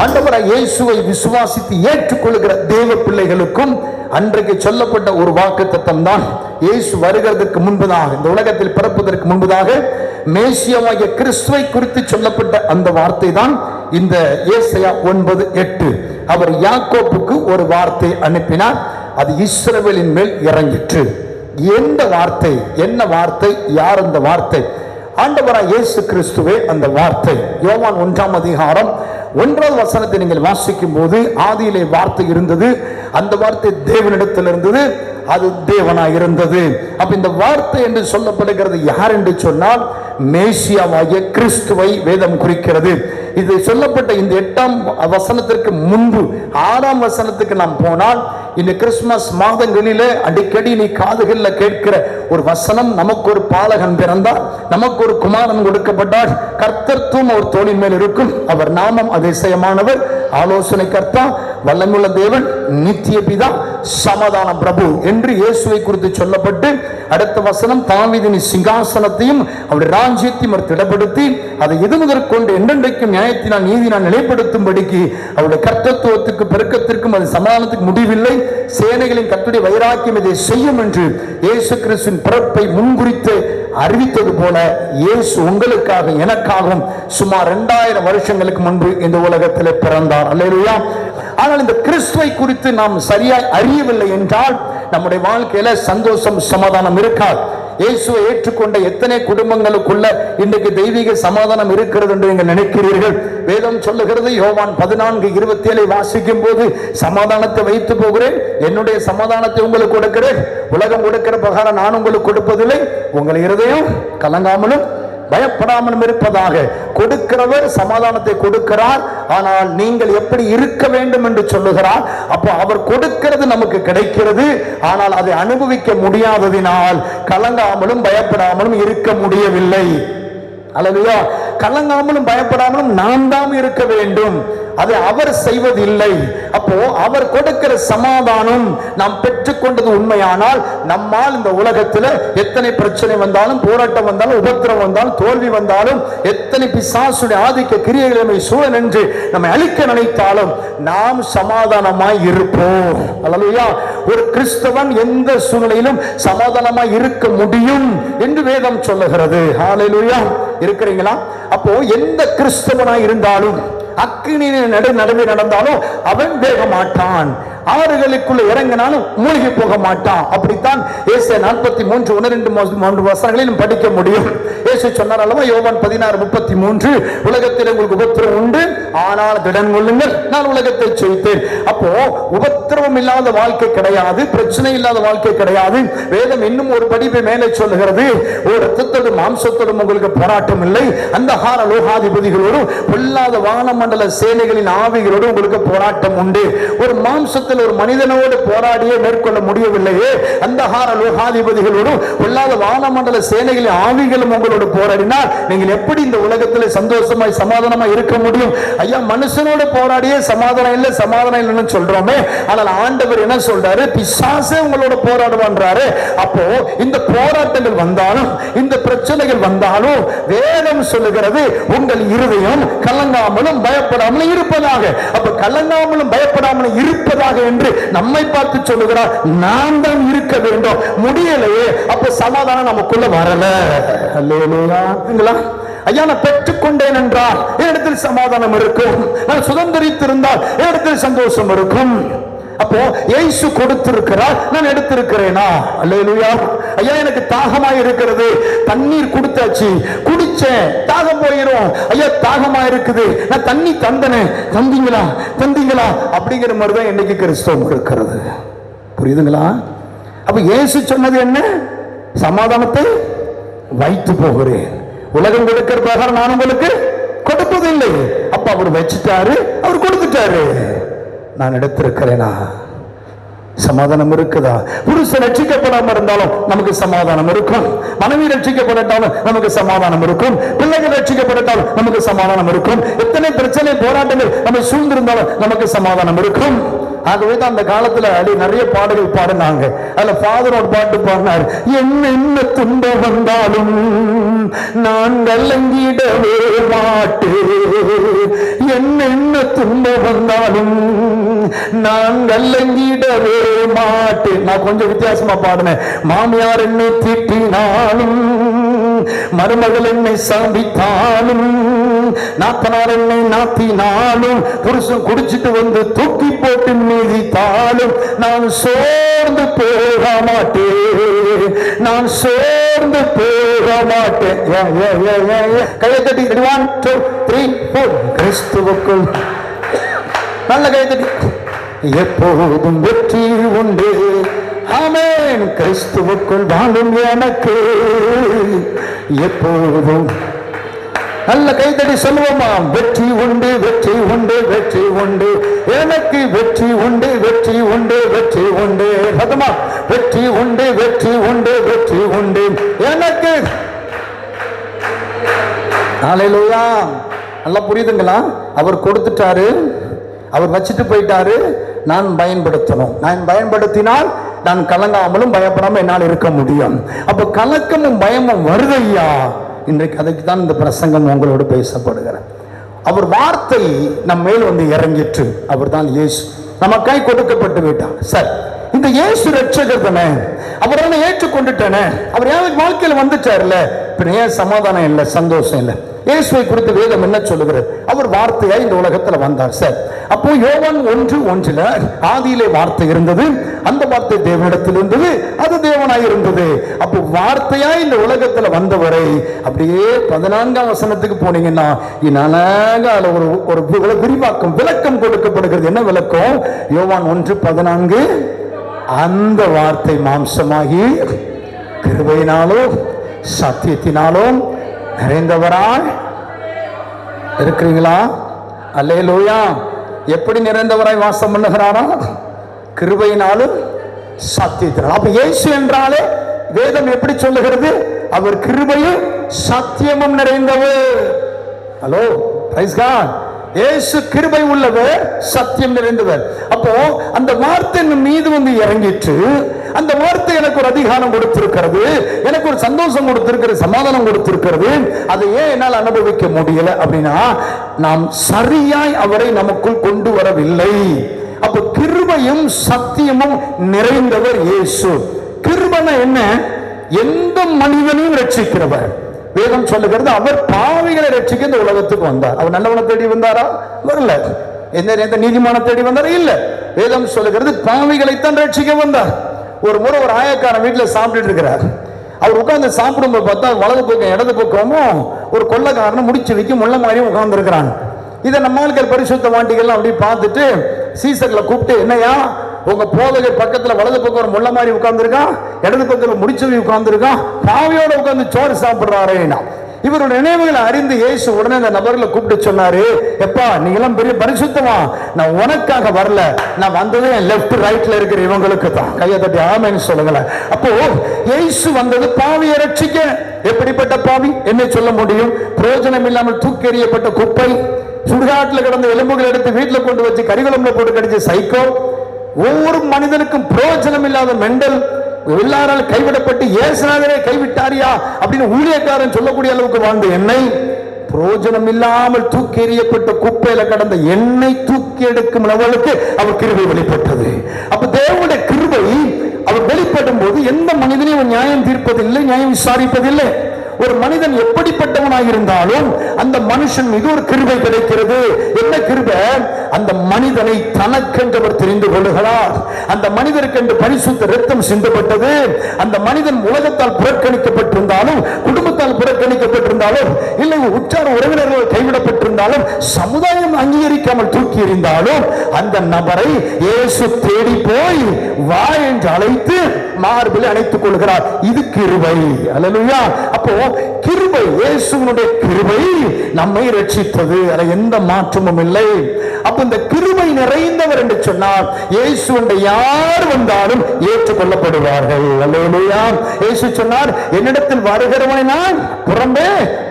ஆண்டவராகிய இயேசுவை விசுவாசித்து ஏற்றுக்கொள்கிற தேவ பிள்ளைகளுக்கும் அன்றைக்கு சொல்லப்பட்ட ஒரு வாக்குத்தத்தம் தான், இயேசு வருகிறதுக்கு முன்பதாக, இந்த உலகத்தில் பிறப்பதற்கு முன்பதாக மேசியாவாகிய கிறிஸ்துவை குறித்து சொல்லப்பட்ட அந்த வார்த்தை தான் இந்த ஏசாயா 9:8. அவர் யாக்கோப்புக்கு ஒரு வார்த்தை அனுப்பினார், அது இஸ்ரவேலின் மேல் இறங்கிற்று. எந்த வார்த்தை, என்ன வார்த்தை, யார் அந்த வார்த்தை? ஆண்டவராகிய இயேசு கிறிஸ்துவே அந்த வார்த்தை. யோவான் 1:1 நீங்கள் வாசிக்கும் போது, ஆதியிலே வார்த்தை இருந்தது, அந்த வார்த்தை தேவனிடத்தில் இருந்தது, அது தேவனாய் இருந்தது. அப்ப இந்த வார்த்தை என்று சொல்லப்படுகிறது யார் என்று சொன்னால் மேசியாவாகிய கிறிஸ்துவை வேதம் குறிக்கிறது. இது சொல்லப்பட்ட இந்த 8ஆம் வசனத்திற்கு முன்பு 6ஆம் வசனத்துக்கு நாம் போனால், இந்த கிறிஸ்துமஸ் மாதங்களிலே அடிக்கடி நீ காதுகளில் கேட்கிற ஒரு வசனம், நமக்கு ஒரு பாலகன் பிறந்தார், நமக்கு ஒரு குமாரன் கொடுக்கப்பட்டார், கர்த்தத்துவம் ஒரு தோளின் மேல் இருக்கும், அவர் நாமம் அதிசயமானவர், ஆலோசனை கர்த்தா, வல்லமையுள்ள தேவன், நித்திய பிதா, சமாதான பிரபு என்று இயேசுவை குறித்து சொல்லப்பட்டு, அடுத்த வசனம் தாவீதின் சிங்காசனத்தையும் அவருடைய ராஜ்யத்தையும் அவர் திடப்படுத்தி அதை எது முதற்கொண்டு என்றென்றைக்கும் நியாயத்தினால் நீதினால் நிலைப்படுத்தும்படிக்கு அவருடைய கர்த்தத்துவத்துக்கு பெருக்கத்திற்கும் அது சமாதானத்துக்கு முடிவில்லை, சேனைகளின் கர்த்தருடைய வைராக்கியம் இதை செய்யும் என்று இயேசு கிறிஸ்துவின் பிறப்பை முன்குறித்து அறிவித்தது போல இயேசு உங்களுக்காக எனக்காகவும் சுமார் 2000 வருஷங்களுக்கு முன்பு இந்த உலகத்தில் பிறந்தார். அல்லேலூயா. ஆனால் இந்த கிறிஸ்துவை குறித்து நாம் சரியாய் அறியவில்லை என்றால் நம்முடைய வாழ்க்கையில சந்தோஷம், சமாதானம் இருக்காது. இயேசுவை ஏற்றுக்கொண்ட எத்தனை குடும்பங்களுக்குள்ள இன்றைக்கு தெய்வீக சமாதானம் இருக்கிறது என்று நீங்கள் நினைக்கிறீர்கள்? வேதம் சொல்லுகிறது, யோவான் 14:27 வாசிக்கும் போது, சமாதானத்தை வைத்து போகிறேன், என்னுடைய சமாதானத்தை உங்களுக்கு கொடுக்கிறேன், உலகம் கொடுக்கிற பிரகாரம் நான் உங்களுக்கு கொடுப்பதில்லை, உங்கள் இருதயம் கலங்காமலும் பயப்படாமலும் இருப்பதாக. கொடுக்கிறவர் சமாதானத்தை கொடுக்கிறார், ஆனால் நீங்கள் எப்படி இருக்க வேண்டும் என்று சொல்லுகிறார். அப்போ அவர் கொடுக்கிறது நமக்கு கிடைக்கிறது, ஆனால் அதை அனுபவிக்க முடியாததினால் கலங்காமலும் பயப்படாமலும் இருக்க முடியவில்லை. அல்லேலூயா. கலங்காமலும் பயப்படாமலும் நாம் தான் இருக்க வேண்டும், அதை அவர் செய்வதில்லை. அப்போ அவர் கொடுக்கிற சமாதானம் நாம் பெற்றுக்கொண்டது உண்மையானால், நம்மால் இந்த உலகத்தில் எத்தனை பிரச்சனை வந்தாலும், போராட்டம் வந்தாலும், உபத்திரம் வந்தாலும், தோல்வி வந்தாலும், எத்தனை பிசாசுடைய ஆதிக்க கிரியைகளை சூழல் என்று நம்மை அழிக்க நினைத்தாலும் நாம் சமாதானமாய் இருப்போம். அல்லேலூயா. ஒரு கிறிஸ்தவன் எந்த சூழ்நிலையிலும் சமாதானமாய் இருக்க முடியும் என்று வேதம் சொல்லுகிறது. அல்லேலூயா. இருக்கிறீங்களா? அப்போ எந்த கிறிஸ்தவனாய் இருந்தாலும், அக்கினியின் நடுவே நடந்தாலும் அவன் வேக மாட்டான், ஆறுகளுக்குள்ள இறங்கினாலும் மூழ்கி போக மாட்டான். அப்படித்தான் ஏசாயா 43:1-3 வசனங்களிலும் படிக்க முடியும். இயேசு சொன்னார் அல்லவா, யோவான் 16:33, உலகத்தில் உங்களுக்கு உபத்திரவம் உண்டு, ஆனால் திடன் கொள்ளுங்கள், நான் உலகத்தை ஜெயித்தேன். அப்போ உபத்திரவம் இல்லாத வாழ்க்கை கிடையாது, பிரச்சனை இல்லாத வாழ்க்கை கிடையாது. வேதம் இன்னும் ஒரு படிப்பை மேலே சொல்லுகிறது, ஒரு ரத்தத்தோடும் மாம்சத்தோடும் உங்களுக்கு போராட்டம் இல்லை, அந்த ஹார லோகாதிபதிகளோடு பொல்லாத வானமண்டல சேனைகளின் ஆவிகளோடு உங்களுக்கு போராட்டம் உண்டு. ஒரு மாம்சத்தில் ஒரு மனிதனோடு போராடியே மேற்கொள்ள முடியவில்லையே, அந்த ஹார லோகாதிபதிகளோடு பொல்லாத வானமண்டல சேனைகளின் ஆவிகளும் உங்களோடு போராடினால் நீங்கள் எப்படி இந்த உலகத்தில் சந்தோஷமாய் சமாதானமாய் இருக்க முடியும்? ஐயா, மனுஷனோடு போராடியே சமாதானம் இல்லை, சமாதானம் இல்லைன்னு சொல்றோமே, ஆனால் ஆண்டவர் என்ன சொல்றாரு? பிசாசே உங்களோட போராடுவான்றாரு. அப்போ இந்த போராட்டங்கள் வந்தாலும், இந்த பிரச்சனைகள் வந்தாலும் வேதம் சொல்லுகிறது, உங்கள் இருதயம் கலங்காமலும் பயப்படாமலும் இருப்பதாக. அப்ப கலங்காமலும் பயப்படாமலும் இருப்பதாக என்று நம்மை பார்த்து சொல்லுகிறார். நாம் தான் இருக்க வேண்டும், முடியலையே. அப்ப சமாதானம் நமக்குள்ள வரல. அல்லேலூயா. ஐயா, நான் பெற்றுக்கொண்டேன் என்றால் இடத்தில் சமாதானம் இருக்கும், நான் சுதந்திரித்திருந்தால் இடத்தில் சந்தோஷம் இருக்கும். அப்போ இயேசு கொடுத்திருக்கிறார், நான் எடுத்திருக்கிறேனா? அல்லேலூயா. ஐயா, எனக்கு தாகமாய் இருக்கிறது, தண்ணீர் கொடுத்தாச்சு, குடிச்சேன், தாகம் போயிரும். ஐயா, தாகமா இருக்குது, நான் தண்ணி தந்தனேன், தந்தீங்களா அப்படிங்கிற மாதிரி தான் இன்னைக்கு கிறிஸ்தவம் இருக்கிறது. புரியுதுங்களா? அப்ப இயேசு சொன்னது என்ன? சமாதானத்தை வைத்து போகிறேன், உலகம் கொடுக்கிற பிரகாரம் நான் உங்களுக்கு கொடுப்பதில்லை. அப்ப அவர் வச்சுட்டாரு, அவர் கொடுத்துட்டாரு, நான் எடுத்திருக்கிறேனா? சமாதானம் இருக்குதா? புருஷன் ரட்சிக்கப்படாம இருந்தாலும் நமக்கு சமாதானம் இருக்கும், மனைவி ரட்சிக்கப்பட்டாலும் நமக்கு சமாதானம் இருக்கும், பிள்ளைகள் ரட்சிக்கப்பட்டாலும் நமக்கு சமாதானம் இருக்கும், எத்தனை பிரச்சனை போராட்டங்கள் நம்ம சூழ்ந்திருந்தாலும் நமக்கு சமாதானம் இருக்கும். ஆகவே தான் அந்த காலத்துல நிறைய பாடல்கள் பாடினாங்க. அதுல ஃபாதர் ஒரு பாட்டு பாடினார், என்ன துன்பம் வந்தாலும் நான் கலங்கிடவே மாட்டேன், என்ன துன்பம் நான் கல்லங்கிடவே மாட்டேன். நான் கொஞ்சம் வித்தியாசமா பாடினேன். மாமியார் என்னை திட்டினாலும், மருமகள் என்னை சாம்பித்தாலும், நாத்தனார் என்னை நாத்தினாலும், புருஷன் குடிச்சிட்டு வந்து தூக்கி போட்டு மீதித்தாலும், நான் சோர்ந்து போக மாட்டேன், நான் சோர்ந்து போக மாட்டேன். கையை தட்டி 1 2 3 4. கிறிஸ்துவுக்குள் நல்ல கையை தட்டி. எப்போதும் வெற்றி உண்டு. ஆமென். கிறிஸ்துவுக்குள் வாழும் எனக்கு எப்போதும். நல்ல கைத்தடி சொல்லுவோமா? வெற்றி உண்டு, வெற்றி உண்டு, வெற்றி உண்டு, எனக்கு வெற்றி உண்டு, வெற்றி உண்டு, வெற்றி உண்டு. சத்தமா வெற்றி உண்டு, வெற்றி உண்டு, வெற்றி உண்டு எனக்கு. ஹல்லேலூயா. நல்லா புரியுதுங்களா? அவர் கொடுத்துட்டாரு, அவர் வச்சுட்டு போயிட்டாரு. நான் பயன்படுத்தணும். நான் பயன்படுத்தினால் நான் கலங்காமலும் பயப்படாம என்னால் இருக்க முடியும். அப்ப கலக்கமும் பயமும் வருதையா. இன்றைக்கு அதுக்கு தான் இந்த பிரசங்கம் உங்களோடு பேசப்படுகிறேன். அவர் வார்த்தை நம்ம மேல் வந்து இறங்கிற்று. அவர் தான் இயேசு. நமக்காய் கொடுக்கப்பட்டு விட்டார். சார், இந்த இயேசு ரட்சகர் தானே, அவரை ஏற்றுக்கொண்டுட்டானே, அவர் யாருக்கு வாழ்க்கையில் வந்துட்டார்ல, ஏன் சமாதானம் இல்லை, சந்தோஷம் இல்லை? இயேசுவை குறித்து வேதம் என்ன சொல்லுகிறது? அவர் வார்த்தையாய் இந்த உலகத்தில் வந்தார். சார், அப்போ யோவான் 1:1 ஆதியிலே வார்த்தை இருந்தது, அந்த வார்த்தை தேவனிடத்தில் இருந்தது, அது தேவனாய் இருந்தது. அப்போ வார்த்தையாய் இந்த உலகத்தில் வந்தவரை அப்படியே 14ஆம் வசனத்துக்கு போனீங்கன்னா அழகால ஒரு விரிவாக்கம் விளக்கம் கொடுக்கப்படுகிறது. என்ன விளக்கம்? யோவான் 1:14 அந்த வார்த்தை மாம்சமாகி கிருபையினாலும் சத்தியத்தினாலும் நிறைந்தவராய் இருக்கிறீங்களா? அல்லேலூயா. எப்படி நிறைந்தவராய் வாசம் பண்ணுகிறாரா? கிருபையினாலும் சத்தியத்தினாலும். அப்ப இயேசு என்றாலே வேதம் எப்படி சொல்லுகிறது? அவர் கிருபையும் சத்தியமும் நிறைந்தவர். Hello, praise God. இயேசு கிருபை உள்ளவர், சத்தியம் நிறைந்தவர். அப்போ அந்த வார்த்தை மீது வந்து இறங்கிட்டு, அந்த வார்த்தை எனக்கு ஒரு அதிகாரம் கொடுத்திருக்கிறது, எனக்கு ஒரு சந்தோஷம் கொடுத்திருக்கிறது, சமாதானம் கொடுத்திருக்கிறது. அதை ஏன் என்னால் அனுபவிக்க முடியல அப்படின்னா, நாம் சரியாய் அவரை நமக்குள் கொண்டு வரவில்லை. அப்ப கிருபையும் சத்தியமும் நிறைந்தவர் இயேசு. கிருபைனா என்ன? எந்த மனிதனையும் ரட்சிக்கிறவர். வேதம் சொல்லுகிறது, அவர் பாவிகளை ரட்சிக்க இந்த உலகத்துக்கு வந்தார். அவர் நல்லவனை தேடி வந்தாரா? வரல. எந்த நீதிமான தேடி வந்தாரா? இல்ல. வேதம் சொல்லுகிறது பாவிகளைத்தான் ரட்சிக்க வந்தார். ஒரு முறை ஒரு ஆயக்காரன் வீட்டில் சாப்பிட்டு இருக்கிறார். அவர் உட்கார்ந்து சாப்பிடும்போது பார்த்தா வலது பக்கம் இடது பக்கமும் ஒரு கொள்ளைக்காரன் முடிச்சு வைக்க முள்ள மாதிரியும் உட்கார்ந்து இருக்கிறான். இதை நம்மளுக்கு பரிசுத்த வாண்டிகள்லாம் அப்படி பார்த்துட்டு சீசர்களை கூப்பிட்டு, என்னையா உங்க போதகை பக்கத்துல வலது பக்கம் ஒரு முள்ள மாதிரி உட்கார்ந்துருக்கான், இடது பக்கத்துல முடிச்சவி உட்கார்ந்துருக்கான், பாவியோட உட்கார்ந்து சோறு சாப்பிடுறாருன்னா, இவருடைய நினைவுகளை அறிந்து இயேசு உடனே அந்த நபர்களை கூப்பிட்டு சொன்னாரு, எப்பா நீங்களாம் பெரிய பரிசுத்தமா, நான் உனக்காக வரல, நான் வந்தது என் லெப்ட் ரைட்ல இருக்கிற இவங்களுக்கு தான். கையை தட்டி ஆமென்னு சொல்லுங்களேன். அப்போ இயேசு வந்தது பாவியை ரட்சிக்க. எப்படிப்பட்ட பாவி? என்ன சொல்ல முடியும்? பிரயோஜனம் இல்லாமல் தூக்கி எறியப்பட்ட குப்பை, சுடுகாட்டில் கிடந்த எலும்புகள் எடுத்து வீட்டில் கொண்டு வச்சு கரிகுலம்ல போட்டு கடிச்ச சைக்கோ, ஒவ்வொரு மனிதனுக்கும் பிரயோஜனம் இல்லாத மெண்டல், எல்லாரால் கைவிடப்பட்டு இயேசுநாதரே கைவிட்டாரியா அப்படின்னு ஊழியக்காரன் சொல்லக்கூடிய அளவுக்கு வாழ்ந்த என்னை, பிரயோஜனம் இல்லாமல் தூக்கி எறியப்பட்ட குப்பையில கடந்த என்னை தூக்கி எடுக்கும் அளவுக்கு அவர் கிருபை வெளிப்பட்டது. அப்ப தேவனுடைய கிருபை அவர் வெளிப்படும் போது எந்த மனிதனையும் நியாயம் தீர்ப்பதில்லை, நியாயம் விசாரிப்பதில்லை. ஒரு மனிதன் எப்படிப்பட்டவனாக இருந்தாலும் அந்த மனுஷன் மீது ஒரு கிருபை கிடைக்கிறது. என்ன கிருபை? அந்த மனிதனை தனக்கென்றவர் தெரிந்து கொள்ளுகிறார். அந்த மனிதருக்கென்று பரிசுத்த இரத்தம் சிந்தப்பட்டது. அந்த மனிதன் உலகத்தால் புறக்கணிக்கப்பட்டிருந்தாலும், குடும்பத்தால் புறக்கணிக்கப்பட்டிருந்தாலும், இல்லை உற்றார் உறவினர்கள் கைவிடப்பட்டிருந்தாலும், சமுதாயம் அங்கீகரிக்காமல் தூக்கி எறிந்தாலும், அந்த நபரை இயேசு தேடி போய் வா என்று அழைத்து மார்பில் அணைத்துக் கொள்கிறார். இது கிருபை. அல்லேலூயா. அப்போ கிருபை, இயேசுவினுடைய கிருபை நம்மை ரட்சித்தது. அதில் எந்த மாற்றமும் இல்லை. அப்ப இந்த கிருபை நிறைந்தவர் என்று சொன்னால் இயேசுவின் யார் வந்தாலும் ஏற்றுக்கொள்ளப்படுவார்கள். அல்லேலூயா. இயேசு சொன்னார், என்னிடத்தில் வருகிறவனை நான் புறம்பே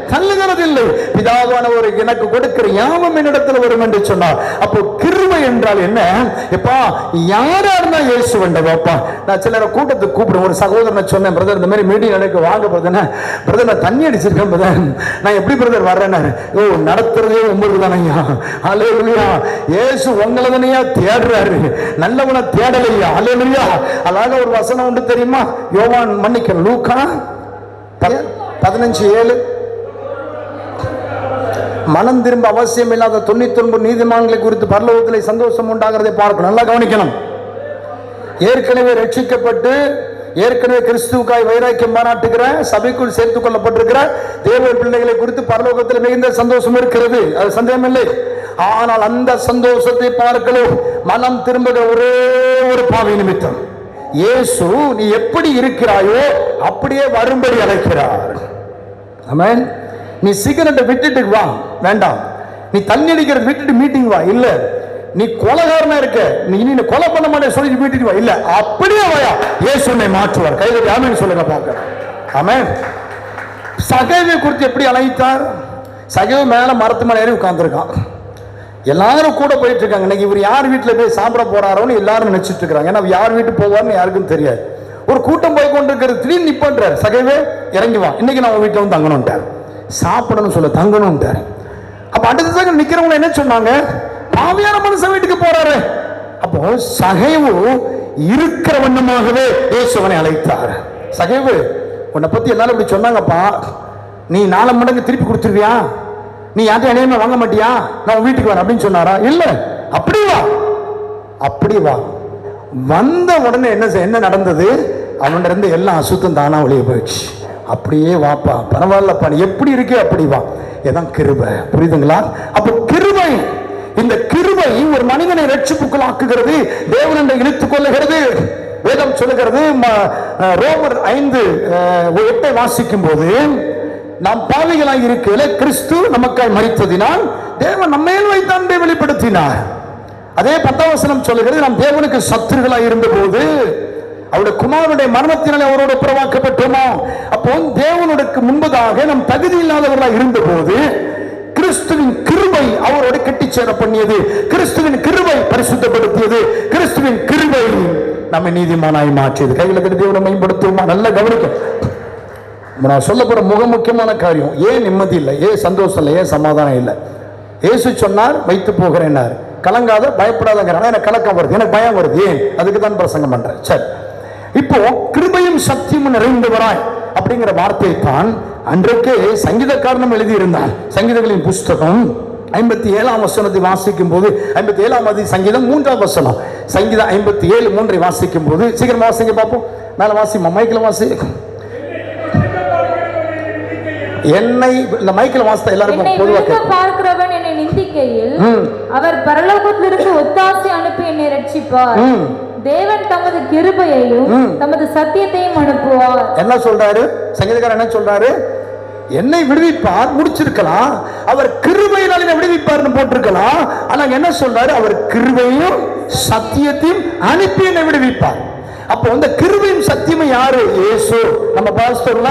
தள்ளுகிறதில்லை, பிதாவானவர் எனக்கு கொடுக்கிற யாவும் என்னிடத்தில் வரும் என்று சொன்னார். அப்போ கிருபை என்றால் என்ன? எப்பா யாரா இருந்தா இயேசு வேண்டவாப்பா. நான் சிலரை கூட்டத்துக்கு கூப்பிடுவேன். ஒரு சகோதரனை சொன்னேன், பிரதர் இந்த மாதிரி மீட்டிங் எனக்கு வாங்க பிரதர், நான் தண்ணி அடிச்சிருக்கேன் பிரதர், நான் எப்படி பிரதர் வர்றேன்? ஓ நடத்துறதே உங்களுக்கு தானையா. அல்லேலூயா. இயேசு உங்களை தானையா தேடுறாரு, நல்லவனை தேடலையா. அல்லேலூயா. அழகாக ஒரு வசனம் உண்டு தெரியுமா? யோவான் மன்னிக்க லூக்கா 15:7, மனம் திரும்ப அவசியம் இல்லாத 99 நீதிமான்களை குறித்து பரலோகத்திலே சந்தோஷம் உண்டாகிறதை பார்க்கணும். நல்லா கவனிக்கணும். ஏற்கனவே ரட்சிக்கப்பட்டு ஏற்கனவே கிறிஸ்துவுக்காய் வைராக்கியம் பாராட்டுகிற சபைக்குள் சேர்த்துக் கொள்ளப்பட்டிருக்கிற தேவ பிள்ளைகளை குறித்து பரலோகத்தில் மிகுந்த சந்தோஷம் இருக்கிறது, அது சந்தேகம் இல்லை. ஆனால் அந்த சந்தோஷத்தை பார்க்கலும் மனம் திரும்புகிற ஒரே ஒரு பாவி நிமித்தம் இயேசு நீ எப்படி இருக்கிறாயோ அப்படியே வரும்படி அழைக்கிறார். ஆமென். நீ சிகரெட்டை விட்டுட்டு வா, வேண்டாம். நீ தண்ணி அடிக்கிறது விட்டுட்டு மீட்டிங் வா, இல்ல. நீ கொலைகாரனா இருக்க, நீ கொலை பண்ண மாட்டே சொல்லி வீட்டுக்கு வா, இல்ல. அப்படியே வாயா, இயேசு உன்னை மாற்றுவார். கையில் ஆமென் சொல்லுங்க பார்க்க. ஆமென். சகைவை குறித்து எப்படி அழைத்தார்? சகைவு மேல மரத்து மேல ஏறி உட்கார்ந்துருக்கான். எல்லாரும் கூட போயிட்டு இருக்காங்க. இன்னைக்கு இவர் யார் வீட்டில் போய் சாப்பிட போறாரோன்னு எல்லாரும் நினைச்சிட்டு இருக்காங்க. ஏன்னா யார் வீட்டு போவார்னு யாருக்கும் தெரியாது. ஒரு கூட்டம் போய் கொண்டு இருக்கிறது, திடீர்னு நிப்பான்றார். சகைவே இறங்கி வா, இன்னைக்கு நான் வீட்டில் வந்து தங்கணும்ட்டார். சாப்பிடணும் சொல்ல தங்கணும்ட்டார். அப்ப அடுத்ததாக நிக்கிறவங்க என்ன சொன்னாங்க? பாவியான மனுஷன் வீட்டுக்கு போறாரு. அப்போ சகைவு இருக்கிற வண்ணமாகவே இயேசுவனை அழைத்தார். சகைவு உன்னை பத்தி எல்லாரும் இப்படி சொன்னாங்கப்பா, நீ 4 மடங்கு திருப்பி கொடுத்துருவியா? நீ யார்ட்டும் அநியாயமா வாங்க மாட்டியா? நான் வீட்டுக்கு வரேன் அப்படின்னு சொன்னாரா? இல்ல. அப்படி வா, அப்படி வா. வந்த உடனே என்ன நடந்தது? அவன் இருந்து எல்லாம் அசுத்தம் தானா ஒளிய போயிடுச்சு. அப்படியே வாப்பா, பரவாயில்லப்பா, நீ எப்படி இருக்கே அப்படி வா. இதான் கிருபை. புரியுதுங்களா? அப்ப கிருபை, இந்த கிருபை ஒரு மனிதனை ரட்சிப்புக்குள் ஆக்குகிறது, தேவனை இழுத்துக் கொள்ளுகிறது. வேதம் சொல்லுகிறது, ரோமர் 5:8 வாசிக்கும் போது, நாம் பாவிகளாய் இருக்கையில கிறிஸ்து நமக்காய் மரித்ததினால் தேவன் நம்மேல் வைத்த அன்பை வெளிப்படுத்தினார். அதே 10ஆம் வசனம் சொல்லுகிறது, நாம் தேவனுக்கு சத்துருக்களாய் இருந்த போது அவருடைய குமாரனுடைய மரணத்தினாலே அவரோடு உறவாக்கப்பட்டோமோ. அப்போ தேவனுக்கு முன்பதாக நாம் தகுதி இல்லாதவர்களாக இருந்த போது கிறிஸ்துவின் கிருபை அவரோடு கட்டி சேர பண்ணியது. கிறிஸ்துவின் கிருபை பரிசுத்தப்படுத்தியது. கிறிஸ்துவின் கிருபை நம்மை நீதிமானாய் மாற்றியது. கையில் கட்டி தேவனை மேம்படுத்துவோமா? நல்ல கவனிக்க. நான் சொல்ல போற முக்கியமான காரியம், ஏன் நிம்மதி இல்லை, ஏன் சந்தோஷம் இல்லை, ஏன் சமாதானம் இல்லை? இயேசு சொன்னார், வைத்து போகிறேன், கலங்காத பயப்படாதங்கிறான. எனக்கு கலக்கம் வருது, எனக்கு பயம் வருது. ஏன்? அதுக்கு தான் பிரசங்கம் பண்றேன். சரி, இப்போ கிருபையும் சத்தியமும் நிறைந்தவராய் அப்படிங்கிற வார்த்தையை தான் அன்றைக்கே சங்கீதக்காரனும் எழுதியிருந்தான். சங்கீதங்களின் புஸ்தகம் 57ஆம் வசனத்தை வாசிக்கும் போது, 57ஆம் சங்கீதம் 3ஆம் வசனம், சங்கீதம் 57:3 வாசிக்கும் போது, சீக்கிரம் வாசிங்க பார்ப்போம். மேல வாசிமா, மைக்கில் வாசி. என்னை இந்த மைக்கில் வாசித்த எல்லாருக்கும் பொதுவாக பார்க்கிறவன் என்னை நிந்திக்கையில் அவர் பரலோகத்திலிருந்து ஒத்தாசை அனுப்பி என்னை ரட்சிப்பார். தேவன் தமது கிருபையையும் தமது சத்தியத்தையும் அனுப்புவார். என்ன சொல்றாரு சங்கீதக்காரர்? என்ன சொல்றாரு? என்னை விடுவிப்பார், முடிச்சிருக்கலாம். அவர் கிருபையினால் விடுவிப்பார்னு போட்டிருக்கலாம். ஆனா என்ன சொல்றாரு? அவர் கிருபையும் சத்தியத்தையும் அனுப்பி என்னை விடுவிப்பார். அப்போ அந்த கிருபையும் சத்தியமும் யாரு? இயேசு. நம்ம பாஸ்டர்ல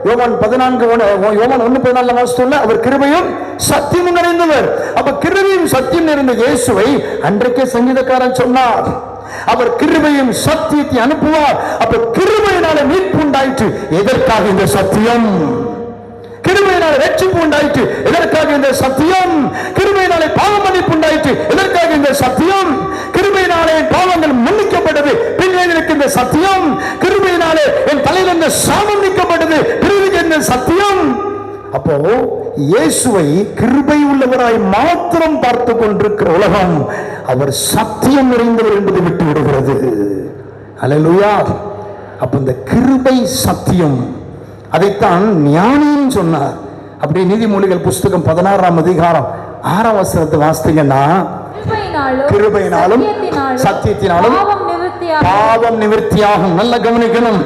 யோவான் 1:14 வாசித்தோம்ல, அவர் கிருபையும் சத்தியமும் நிறைந்தவர். அப்ப கிருபையும் சத்தியம் நிறைந்த இயேசுவை அன்றைக்கே சங்கீதக்காரன் சொன்னார், அவர் கிருபையும் சத்தியத்தை அனுப்புவார். அப்ப கிருபையினால மீட்பு உண்டாயிற்று. எதற்காக இந்த சத்தியம்? கிருபையினால ரட்சிப்பு உண்டாயிற்று. எதற்காக இந்த சத்தியம்? கிருபையினாலே பாவ மன்னிப்பு உண்டாயிற்று. எதற்காக இந்த சத்தியம்? கிருபையினாலே பாவங்கள் மன்னிக்கப்பட்டது. பின்னேக்கு இந்த சத்தியம். கிருபையினாலே என் தலையில் இந்த சாபம் நீக்கப்பட்டது. கிருபைக்கு இந்த சத்தியம். அப்போ இயேசுவை கிருபை உள்ளவராய் மாத்திரம் பார்த்து கொண்டிருக்கிற உலகம் அவர் சத்தியம் நிறைந்தவர் என்பதை விட்டு விடுகிறது. அல்லேலூயா. அப்ப இந்த கிருபை சத்தியம், அதைத்தான் ஞானியும் சொன்னார். அப்படியே நீதிமொழிகள் புஸ்தகம் 16ஆம் அதிகாரம் 6ஆம் வசனத்தை வாசித்தீங்கன்னா, கிருபையினாலும் சத்தியத்தினாலும் பாவம் நிவர்த்தியாகும். நல்ல கவனிக்கணும்.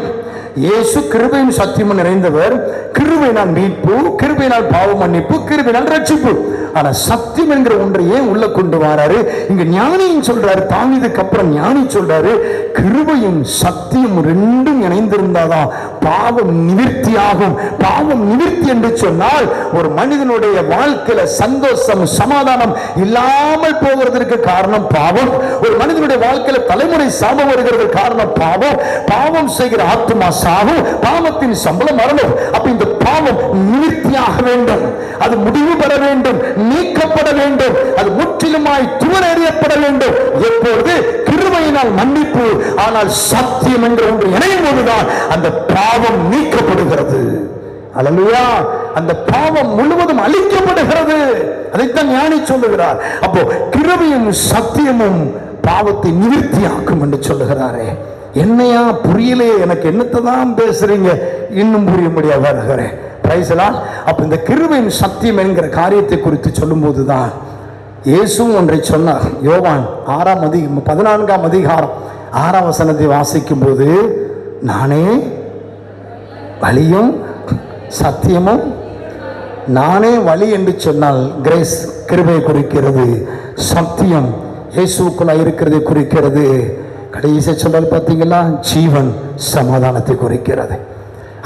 இயேசு கிருபையும் சத்தியமும் நிறைந்தவர். கிருபையினால் மீட்பு, கிருபையினால் பாவ மன்னிப்பு, கிருபையினால் ரட்சிப்பு. ஆனா சத்தியம் என்கிற ஒன்றை ஏன் உள்ள கொண்டு வராரு? இங்க ஞானியும் சொல்றாரு, தாவீதுக்கு அப்புறம் ஞானி சொல்றாரு, கிருபையும் சத்தியம் ரெண்டும் இணைந்திருந்தாதான் பாவம் நிவர்த்தி ஆகும். பாவம் நிவர்த்தி என்று சொன்னால் ஒரு மனிதனுடைய வாழ்க்கையில சந்தோஷம் சமாதானம் இல்லாமல் போவதற்கு காரணம் பாவம். ஒரு மனிதனுடைய வாழ்க்கையில தலைமுறை சாபம் வருகிறது காரணம் பாவம். பாவம் செய்கிற ஆத்மா சாகும். பாவத்தின் சம்பளம் மரணம். அப்ப இந்த பாவம் நிவர்த்தியாக வேண்டும், அது முடிவு பெற வேண்டும், நீக்கப்பட வேண்டும், அது முற்றிலுமாய் தூர வரும்பொழுது கிருபையினால் மன்னிப்பு, ஆனால் சத்தியம் என்ற ஒன்று இணையும் போதுதான் அந்த பாவம் நீக்கப்படுகிறது. அல்லேலூயா. அந்த பாவம் முழுவதும் அழிக்கப்படுகிறது. அதைத்தான் ஞானி சொல்லுகிறார். அப்போ கிருபையும் சத்தியமும் பாவத்தை நிவர்த்தியாக்கும் என்று சொல்லுகிறாரே. என்னையா புரியலையே, எனக்கு என்னத்தை தான் பேசுறீங்க, இன்னும் புரியும்படியா வருகிறேன். பிரைஸ்லாம். அப்ப இந்த கிருபையும் சத்தியம் என்கிற காரியத்தை குறித்து சொல்லும் போதுதான் இயேசுவும் ஒன்றை சொன்னார். யோவான் 14ஆம் அதிகாரம் 6ஆம் வசனத்தை வாசிக்கும் போது, நானே வழியும் சத்தியமும், நானே வழி என்று சொன்னால் கிரேஸ் கிருபை குறிக்கிறது, சத்தியம் இயேசுக்குள்ள இருக்கிறதை குறிக்கிறது. கடைசி சொன்னால் பார்த்தீங்களா, ஜீவன் சமாதானத்தை குறிக்கிறது.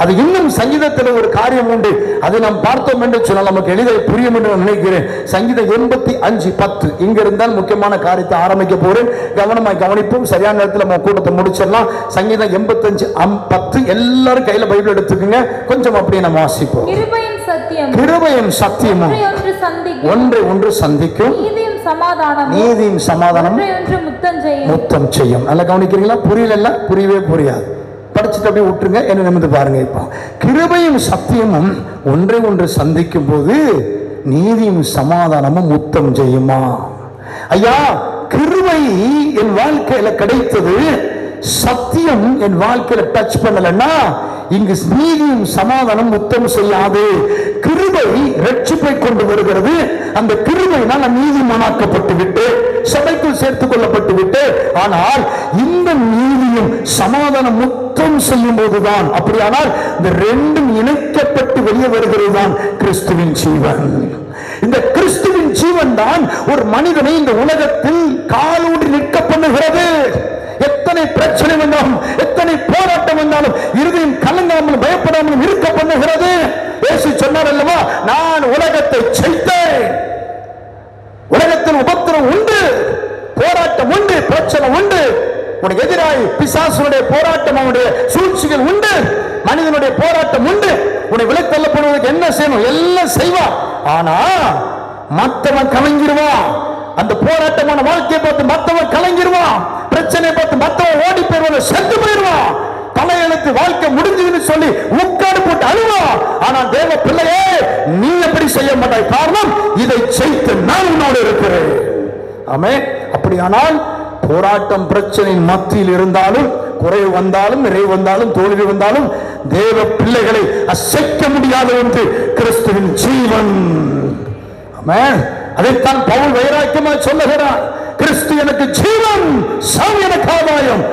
அது இன்னும் சங்கீதத்தில் ஒரு காரியம் உண்டு, அதை நாம் பார்த்தோம் என்று சொன்னால் நமக்கு எளிதாக புரியும் என்று நினைக்கிறேன். சங்கீதம் 85:10 இங்க இருந்தால் முக்கியமான காரியத்தை ஆரம்பிக்க போறேன். கவனமாய் கவனிப்போம், சரியான நேரத்தில் நம்ம கூட்டத்தை முடிச்சிடலாம். சங்கீதம் 85:10 எல்லாரும் கையில பைபிள் எடுத்துக்கோங்க, கொஞ்சம் அப்படியே நம்ம வாசிப்போம். கிருபையும் சத்தியமும் ஒன்றை ஒன்று சந்திக்கும், நீதியும் சமாதானம் முத்தம் செய்யும். நல்லா கவனிக்கிறீங்களா? புரியல, புரியவே புரியாது, படிச்சுட்டு அப்படியே விட்டுருங்க, என்ன நிமிந்து பாருங்க. இப்போ கிருபையும் சத்தியமும் ஒன்றை ஒன்று சந்திக்கும் போது நீதியும் சமாதானமும் முத்தம் செய்யுமா? ஐயா, கிருபை என் வாழ்க்கையில கிடைத்தது, சத்தியம் என் வாழ்க்கையில டச் பண்ணலன்னா இங்கு நீதியும் சமாதானம் முத்தம் செய்யாது. கிருபை ரட்சிப்பை கொண்டு வருகிறது. அந்த கிருபையினால் நான் நீதிமானாக்கப்பட்டு விட்டு சபைக்குள் சேர்த்துக் கொள்ளப்பட்டு விட்டு, ஆனால் இந்த நீதியும் சமாதானம் முத்தம் செய்யும் போதுதான், அப்படியானால் இந்த ரெண்டும் இணைக்கப்பட்டு வெளியே வருகிறது தான் கிறிஸ்துவின் ஜீவன். இந்த கிறிஸ்துவின் ஜீவன் தான் ஒரு மனிதனை இந்த உலகத்தில் காலூன்றி நிற்க பண்ணுகிறது. எத்தனை பிரச்சனை வந்தாலும், எத்தனை போராட்டம் வந்தாலும் இருதயம் கலங்காமல் பயப்படாமல் இருக்க பண்ணுகிறது. இயேசு சொன்னார் அல்லவா, நான் உலகத்தை ஜெயித்தேன். உலகத்தில் உபத்திரம் உண்டு, போராட்டம் உண்டு, பிரச்சனை உண்டு, உனக்கு எதிராய் பிசாசுடைய போராட்டம், அவனுடைய சூழ்ச்சிகள் உண்டு, மனிதனுடைய போராட்டம் உண்டு. உன்னை விலை தள்ளப்படுவதற்கு என்ன செய்யணும் எல்லாம் செய்வான். ஆனா மற்றவன் கலங்கிடுவான். அந்த போராட்டமான வாழ்க்கையை பார்த்து மற்றவன் கலங்கிடுவான். பிரச்சனை பார்த்து மற்றவன் ஓடி போயிருவான், செத்து போயிருவான். தலையெழுத்து வாழ்க்கை முடிஞ்சதுன்னு சொல்லி உட்காடு போட்டு அழுவான். ஆனால் தேவ பிள்ளையே, நீ எப்படி செய்ய மாட்டாய்? காரணம், இதை செய்து நான் உன்னோடு இருக்கிறேன். ஆமென். அப்படியானால் போராட்டம் பிரச்சனையின் மத்தியில் இருந்தாலும், குறைவு வந்தாலும், நிறைவு வந்தாலும், தோல்வி வந்தாலும், தேவ பிள்ளைகளை அசைக்க முடியாத ஒன்று கிறிஸ்துவின் ஜீவன். ஆமென். அதைத்தான் பவுல் வைராக்கியமாக சொல்லுகிறார். கிறிஸ்து எனக்கு ஜீவன், சாவு எனக்கு ஆதாயம்.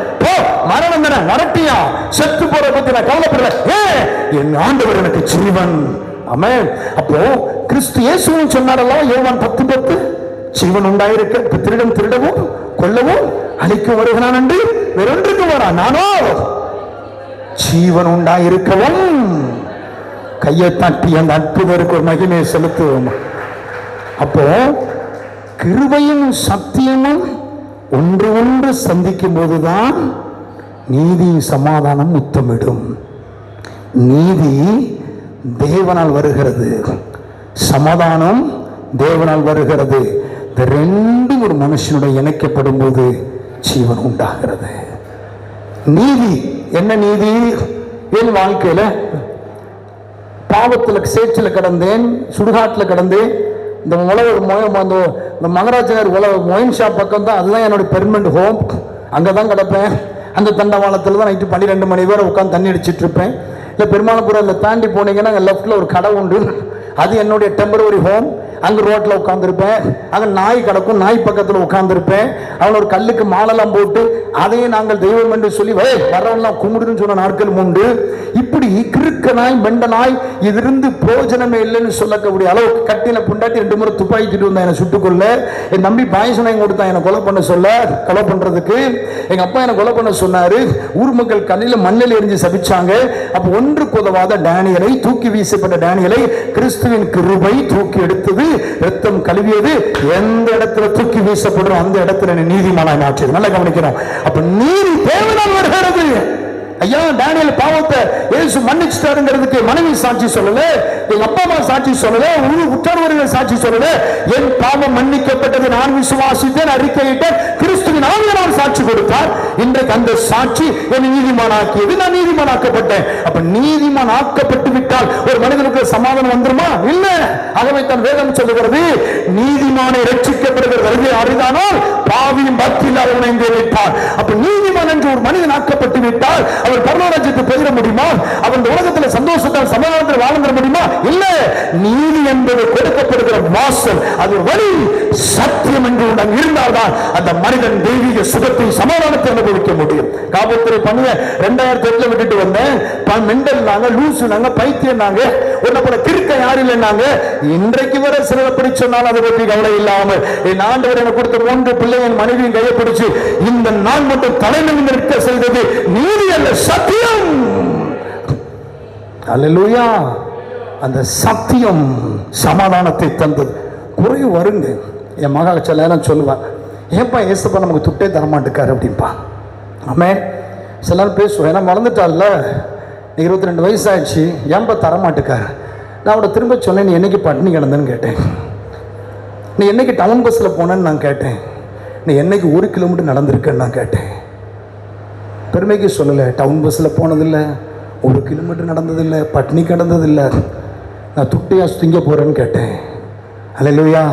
மரணம் என வரட்டியா, செத்து போற பத்தி நான் கவலைப்படுறேன், என் ஆண்டவர் எனக்கு ஜீவன். ஆமென். அப்போ கிறிஸ்து இயேசுவும் சொன்னாரல்லவா, யோவான் 10:10, ஜீவன் உண்டாயிருக்க திருடம் திருடவும் கொல்லவும் அழிக்க வருகிறான் என்று வேறொன்றுக்கு வரான், நானோ ஜீவன் உண்டாயிருக்கவும். கையை தட்டி அந்த அற்புதருக்கு ஒரு மகிமையை செலுத்துவோம். அப்போ கிருபையும் சத்தியமும் ஒன்று ஒன்று சந்திக்கும் போதுதான் நீதி சமாதானம் முத்தமிடும். நீதி தேவனால் வருகிறது, சமாதானம் தேவனால் வருகிறது. இந்த ரெண்டும் ஒரு மனுஷனுடைய இணைக்கப்படும் போது ஜீவன் உண்டாகிறது. நீதி என்ன? நீதி என் வாழ்க்கையில பாவத்தில் சேற்றில் கிடந்தேன், சுடுகாட்டில் கிடந்தேன். இந்த இந்த மகராஜனர் ஒயின் ஷாப் பக்கம் தான், அதுதான் என்னோட பெர்மனன்ட் ஹோம். அங்கே தான் கிடப்பேன். அந்த தண்டவாளத்தில் தான் நைட்டு 12 மணி வரை உட்காந்து தண்ணி அடிச்சிட்டு இருப்பேன். இல்லை பெருமானபுரம் தாண்டி போனீங்கன்னா அங்கே லெஃப்டில் ஒரு கடை உண்டு, அது என்னுடைய டெம்பரரி ஹோம். அங்கே ரோட்டில் உட்காந்துருப்பேன். அங்கே நாய் கிடக்கும், நாய் பக்கத்தில் உட்காந்துருப்பேன். அவன் ஒரு கல்லுக்கு மாலெல்லாம் போட்டு அதையும் நாங்கள் தெய்வம் என்று சொல்லி வரவெல்லாம் கும்பிடுன்னு சொன்ன நாட்கள் உண்டு. இப்படி கிறுக்க நாய், மெண்ட நாய், இதிலிருந்து பிரோஜனமே இல்லைன்னு சொல்லக்கூடிய அளவுக்கு கட்டில புண்டாட்டி 2 முறை துப்பாக்கிட்டு வந்தா என்னை சுட்டுக்கொள்ள. என் நம்பி பாயசனம் கொடுத்தான் என்னை கொலை பண்ண சொல்ல, கொலை பண்றதுக்கு. எங்க அப்பா என்னை கொலை பண்ண சொன்னாரு. ஊர் மக்கள் கல்லில் மண்ணில் எரிஞ்சு சபிச்சாங்க. அப்ப ஒன்றுக்கு உதவாத டேனியலை, தூக்கி வீசப்பட்ட டேனியலை கிறிஸ்துவின் கிருபை தூக்கி எடுத்தது, ரத்தம் கழுவியது. எந்த இடத்துல தூக்கி வீசப்படுறோம் அந்த இடத்துல நீதிமானாய் மாற்றியது. நல்லா கவனிக்கிறோம். அப்ப நீதி தேவனால் வருகிறது. ஐயா டேனியல் பாவத்தை இயேசு மன்னிச்சிட்டாருங்கிறதுக்கு மனைவி சாட்சி சொல்லல, எங்க அப்பா அம்மா சாட்சி சொல்லல, உற்றார்கள் சாட்சி சொல்லல. என் பாவம் மன்னிக்கப்பட்டது, நான் விசுவாசித்தேன், அறிக்கையிட்டேன், கிறிஸ்துவின் ஆவியானவர் சாட்சி கொடுத்தார். இன்றைக்கு அந்த சாட்சி என்னை நீதிமானாக்கியது, நான் நீதிமானாக்கப்பட்டேன். அப்ப நீதிமான் ஆக்கப்பட்டு விட்டால் ஒரு மனிதனுக்கு சமாதானம் வந்துருமா? இல்ல. ஆகவே தான் வேதம் சொல்லுகிறது, நீதிமானை ரட்சிக்கப்படுகிறது அரிதானால் பாவியும் பக்தி இல்லாதவனை எங்கே வைப்பார். அப்ப நீதிமான் என்று ஒரு மனிதன் ஆக்கப்பட்டு விட்டால் அவர் பரலோகத்துக்கு பெயர முடியுமா? அவன் உலகத்தில் சந்தோஷத்தால் சமாதானத்தில் வாழ்ந்துட முடியுமா? இல்ல. நீதி என்பது கொடுக்கப்படுகிற வாசல், அது வழி, சத்தியம் என்று உடன் இருந்தால்தான் அந்த மனிதன் தெய்வீக சுகத்தை சமாதானத்தை அனுபவிக்க முடியும். காவல்துறை பண்ணுவ 2008 விட்டுட்டு வந்தேன். மெண்டல் நாங்க, லூசு நாங்க, பைத்தியம் நாங்க, உன்னை போல கிறுக்க யாரும் இல்லைன்னாங்க. இன்றைக்கு வரை சிலர் படி சொன்னாலும் அதை பற்றி கவலை இல்லாமல் என் ஆண்டவர் எனக்கு கொடுத்த 3 பிள்ளைகள் மனைவியும் கையை பிடிச்சு இந்த நாள் மட்டும் தலைநிமிர்ந்து நிற்க செய்தது நீதி அல்ல, சத்தியம். அல்லேலூயா. அந்த சத்தியம் சமாதானத்தை தந்தது. குறை வருங்க. என் மகா சில நேரம் சொல்லுவான், ஏன்பா ஏசப்பா நமக்கு துட்டே தரமாட்டுக்காரு அப்படின்பா. ஆமே. சில நேரம் பேசுவேன், ஏன்னா மறந்துட்டால, 22 வயசு ஆயிடுச்சு, ஏன்பா தரமாட்டுக்காரு. நான் அவட திரும்ப சொன்னேன், நீ என்னைக்கு பட்டினி கிடந்தேன்னு கேட்டேன், நீ என்னைக்கு டவுன் பஸ்ஸில் போனேன்னு நான் கேட்டேன், நீ என்னைக்கு 1 கிலோமீட்டர் நடந்திருக்கேன்னு நான் கேட்டேன். பெருமைக்கு சொல்லலை, டவுன் பஸ்ஸில் போனதில்லை, 1 கிலோமீட்டர் நடந்ததில்லை, பட்னி கிடந்ததில்லை, நான் துட்டையா திங்க போகிறேன்னு கேட்டேன். அல்லேலூயா.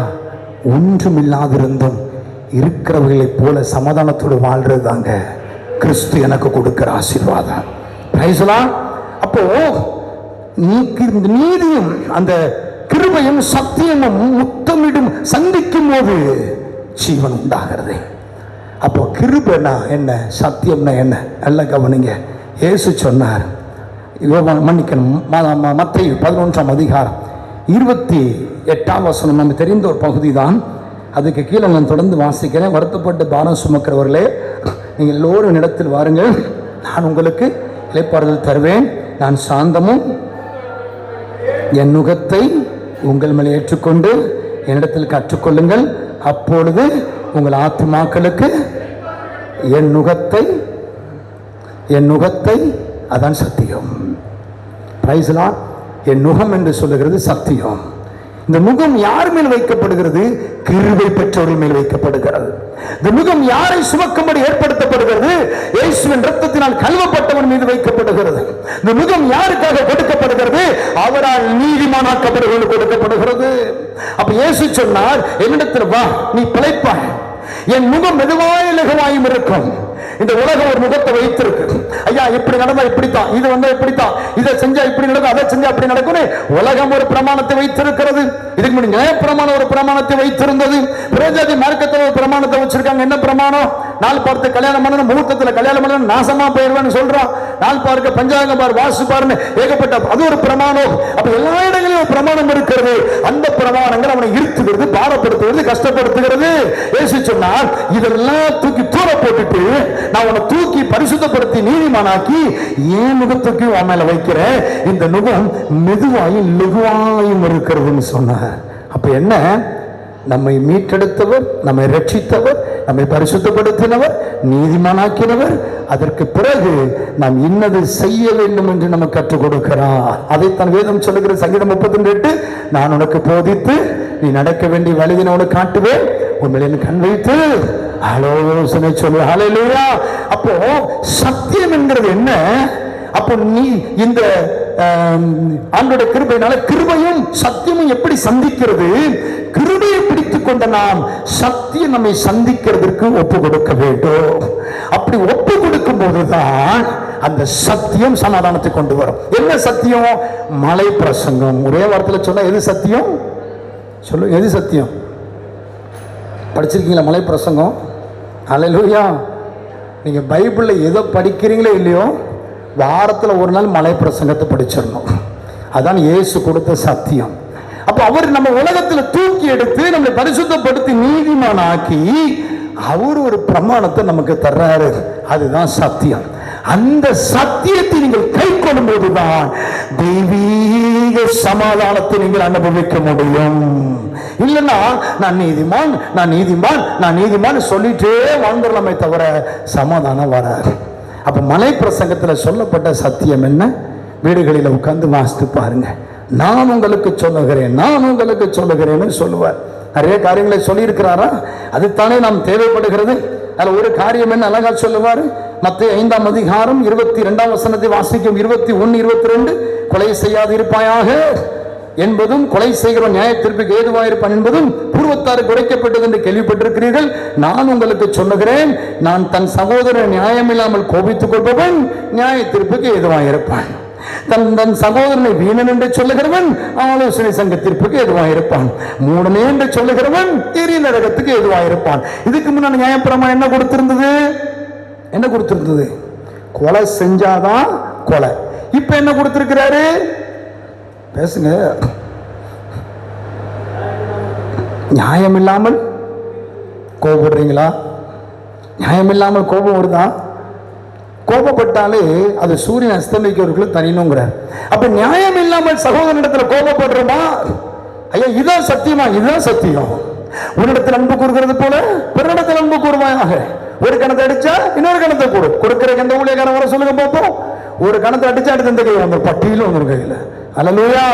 ஒன்றும் இல்லாதிருந்தும் இருக்கிறவர்களைப் போல சமாதானத்தோடு வாழ்றது தாங்க கிறிஸ்து எனக்கு கொடுக்கிற ஆசீர்வாதம். பிரைஸ்லாம். அப்போ நீதியும் அந்த கிருபையும் சத்தியமும் முத்தமிடும் சந்திக்கும் போது ஜீவன் உண்டாகிறது. அப்போ கிருபைனா என்ன, சத்தியம்னா என்ன? நல்ல கவனிங்க. இயேசு சொன்னார், மன்னிக்கணும், மத்தேயு 11ஆம் அதிகாரம் 28ஆம் வசனம், நம்ம தெரிந்த ஒரு பகுதி தான். அதுக்கு கீழே நான் தொடர்ந்து வாசிக்கிறேன். வருத்தப்பட்டு பாரம் சுமக்கிறவர்களே, நீங்கள் எல்லோரும் இடத்தில் வாருங்கள், நான் உங்களுக்கு இளைப்பாறுதல் தருவேன். நான் சாந்தமும் என் நுகத்தை உங்கள் மேலே ஏற்றுக்கொண்டு என்னிடத்தில் கற்றுக்கொள்ளுங்கள், அப்பொழுது உங்கள் ஆத்துமாக்களுக்கு என் நுகத்தை அதான் சத்தியம். Price Lord. என் நுகம் என்று சொல்லுகிறது சத்தியம். இந்த நுகம் யார் மேல் வைக்கப்படுகிறது? கிருபை பெற்றோரின் மேல் வைக்கப்படுகிறது. இந்த நுகம் யாரை சுமக்கும்படி ஏற்படுத்தப்படுகிறது? இயேசுவின் இரத்தத்தினால் கழுவப்பட்டவன் மீது வைக்கப்படுகிறது. இந்த நுகம் யாருக்காக கொடுக்கப்படுகிறது? அவரால் நீதிமானாக்கப்படுவதற்கு கொடுக்கப்படுகிறது. அப்ப இயேசு சொன்னார், என்னிடத்தில் வா, நீ பிழைப்பாய், என் முகம் மெதுவாய் லகுவாயும் இருக்கும். இந்த உலகம் ஒரு முகத்தை வைத்திருக்கு. ஐயா இப்படி நடந்தா இப்படித்தான், இது வந்தா இப்படித்தான், இதை செஞ்சா இப்படி நடக்கும், அதை செஞ்சா அப்படி நடக்கும். உலகம் ஒரு பிரமாணத்தை வைத்திருக்கிறது. இதுக்கு முன்னாடி நியாய பிரமாணம் ஒரு பிரமாணத்தை வைத்திருந்தது. பிரஜாதி மார்க்கத்தில் ஒரு பிரமாணத்தை வச்சிருக்காங்க. என்ன பிரமாணம்? நாள் பார்த்து கல்யாணம் பண்ணணும், முகூர்த்தத்தில் கல்யாணம் பண்ணணும், நாசமா போயிடுவேன்னு சொல்றான். நாள் பார்க்க பஞ்சாங்கம் பார், வாசு பாருன்னு ஏகப்பட்ட, அது ஒரு பிரமாணம். அப்ப எல்லா இடங்களிலும் ஒரு பிரமாணம் இருக்கிறது. அந்த பிரமாணங்கள் அவனை இருத்துகிறது, பாரப்படுத்துகிறது, கஷ்டப்படுத்துகிறது. இயேசு சொன்னார், இதெல்லாம் தூக்கி தூர போட்டுட்டு நான் உன்னை தூக்கி பரிசுத்தப்படுத்தி நீதிமானாக்கி ஏன் நுகத்துக்கு உன் மேல வைக்கிறேன். இந்த நுகம் மெதுவாயும் லகுவாயும் இருக்கிறதுன்னு சொன்னார். அப்ப என்ன? நம்மை மீட்டெடுத்தவர், நம்மை ரட்சித்தவர், நம்மை பரிசுத்தப்படுத்தினவர், நீதிமானாக்கினவர். அதற்கு பிறகு நாம் இன்னது செய்ய வேண்டும் என்று நமக்கு கற்றுக் கொடுக்கிறார். அதைத்தான் வேதம் சொல்லுகிற சங்கீதம் 32, நான் உனக்கு போதித்து நீ நடக்க வேண்டிய வழியை உனக்கு காட்டுவேன், உண்மையில கண் வைத்து ஆலோசனை சொல்லு. ஹல்லேலூயா. அப்போ சத்தியம் என்கிறது என்ன? அப்போ நீ இந்த ஆண்டோட கிருபையினால கிருபையும் சத்தியமும் எப்படி சந்திக்கிறது? கிருபையை பிடித்துக் கொண்ட நாம் சத்தியம் நம்மை சந்திக்கிறதுக்கு ஒப்பு கொடுக்க வேண்டும். அப்படி ஒப்பு கொடுக்கும் போதுதான் அந்த சத்தியம் சமாதானத்தை கொண்டு வரும். என்ன சத்தியம்? மலை பிரசங்கம். ஒரே வார்த்தையில் சொன்னா எது சத்தியம்? சொல்லு, எது சத்தியம்? படிச்சிருக்கீங்களா மலை பிரசங்கம்? ஹல்லேலூயா. நீங்க பைபிள்ல எதை படிக்கிறீங்களோ இல்லையோ, வாரத்தில் ஒரு நாள் மலை பிரசங்கத்தை படிச்சிடணும். அதான் இயேசு கொடுத்த சத்தியம். அப்ப அவர் நம்ம உலகத்தில் தூக்கி எடுத்து நம்மளை பரிசுத்தப்படுத்தி நீதிமானாக்கி அவர் ஒரு பிரமாணத்தை நமக்கு தர்றாரு. அதுதான் சத்தியம். அந்த சத்தியத்தை நீங்கள் கை கொள்ளும் போதுதான் தெய்வீக சமாதானத்தை நீங்கள் அனுபவிக்க முடியும். இல்லைன்னா நான் நீதிமான், நான் நீதிமான், நான் நீதிமான் சொல்லிட்டே வாழ்ந்துடலாமே தவிர சமாதானம் வராது. அப்ப மலை பிரசங்கத்துல சொல்லப்பட்ட சத்தியம் என்ன? வீடுகளில் உட்கார்ந்து வாசித்து பாருங்க. நான் உங்களுக்கு சொல்லுகிறேன், நான் உங்களுக்கு சொல்லுகிறேன்னு சொல்லுவார். நிறைய காரியங்களை சொல்லி இருக்கிறாரா? அதுதானே நாம் தேவைப்படுகிறது. அதுல ஒரு காரியம் என்ன அழகா சொல்லுவார். மத்தேயு 5ஆம் அதிகாரம் 22ஆம் வசனத்தை வாசிக்கும். 21, 22 கொலை செய்யாது இருப்பாயாக என்பதும், கொலை செய்கிறவன் நியாயத்திற்கு ஏதுவாயிருப்பான் என்பதும் பூர்வத்தாருக்கு உரைக்கப்பட்டது என்று கேள்விப்பட்டிருக்கிறீர்கள். நான் உங்களுக்கு சொல்லுகிறேன், நான் தன் சகோதரன் நியாயமில்லாமல் கோபித்துக் கொள்பவன் நியாயத்திற்கு ஏதுவாயிருப்பான். தன் சகோதரனை வீணன் என்று சொல்லுகிறவன் ஆலோசனை சங்கத்திற்கு எதுவாயிருப்பான். மூடனே என்று சொல்லுகிறவன் எரிய நரகத்துக்கு எதுவாயிருப்பான். இதுக்கு முன்னாடி நியாயப்பிரமாணம் என்ன கொடுத்திருந்தது? என்ன கொடுத்திருந்தது? கொலை செஞ்சாதான் கொலை. இப்ப என்ன கொடுத்திருக்கிறாரு? பேசுங்க. நியாயம் இல்லாமல் கோபப்படுறீங்களா? நியாயம் இல்லாமல் கோபம் வருதா? கோபப்பட்டாலே அது சூரியன் அஸ்தமிக்கிறவர்களுக்கு தனினுங்கிறார். அப்ப நியாயம் இல்லாமல் சகோதரனிடத்துல கோபப்படுறோமா? ஐயா, இதுதான் சத்தியமா? இதுதான் சத்தியம். உன்னிடத்தில் அன்பு கூறுகிறது போல பிறனிடத்தில் அன்பு கூறுவாயாக. ஒரு கணத்தை அடிச்சா இன்னொரு கணத்தை கொடு. கொடுக்கிற எந்த ஊழியக்காரன் வர சொல்லுங்க பார்ப்போம். ஒரு கணத்தை அடிச்சா அடுத்த இந்த கையில் வந்து பட்டியலும் வந்து கையில். அல்லேலூயா.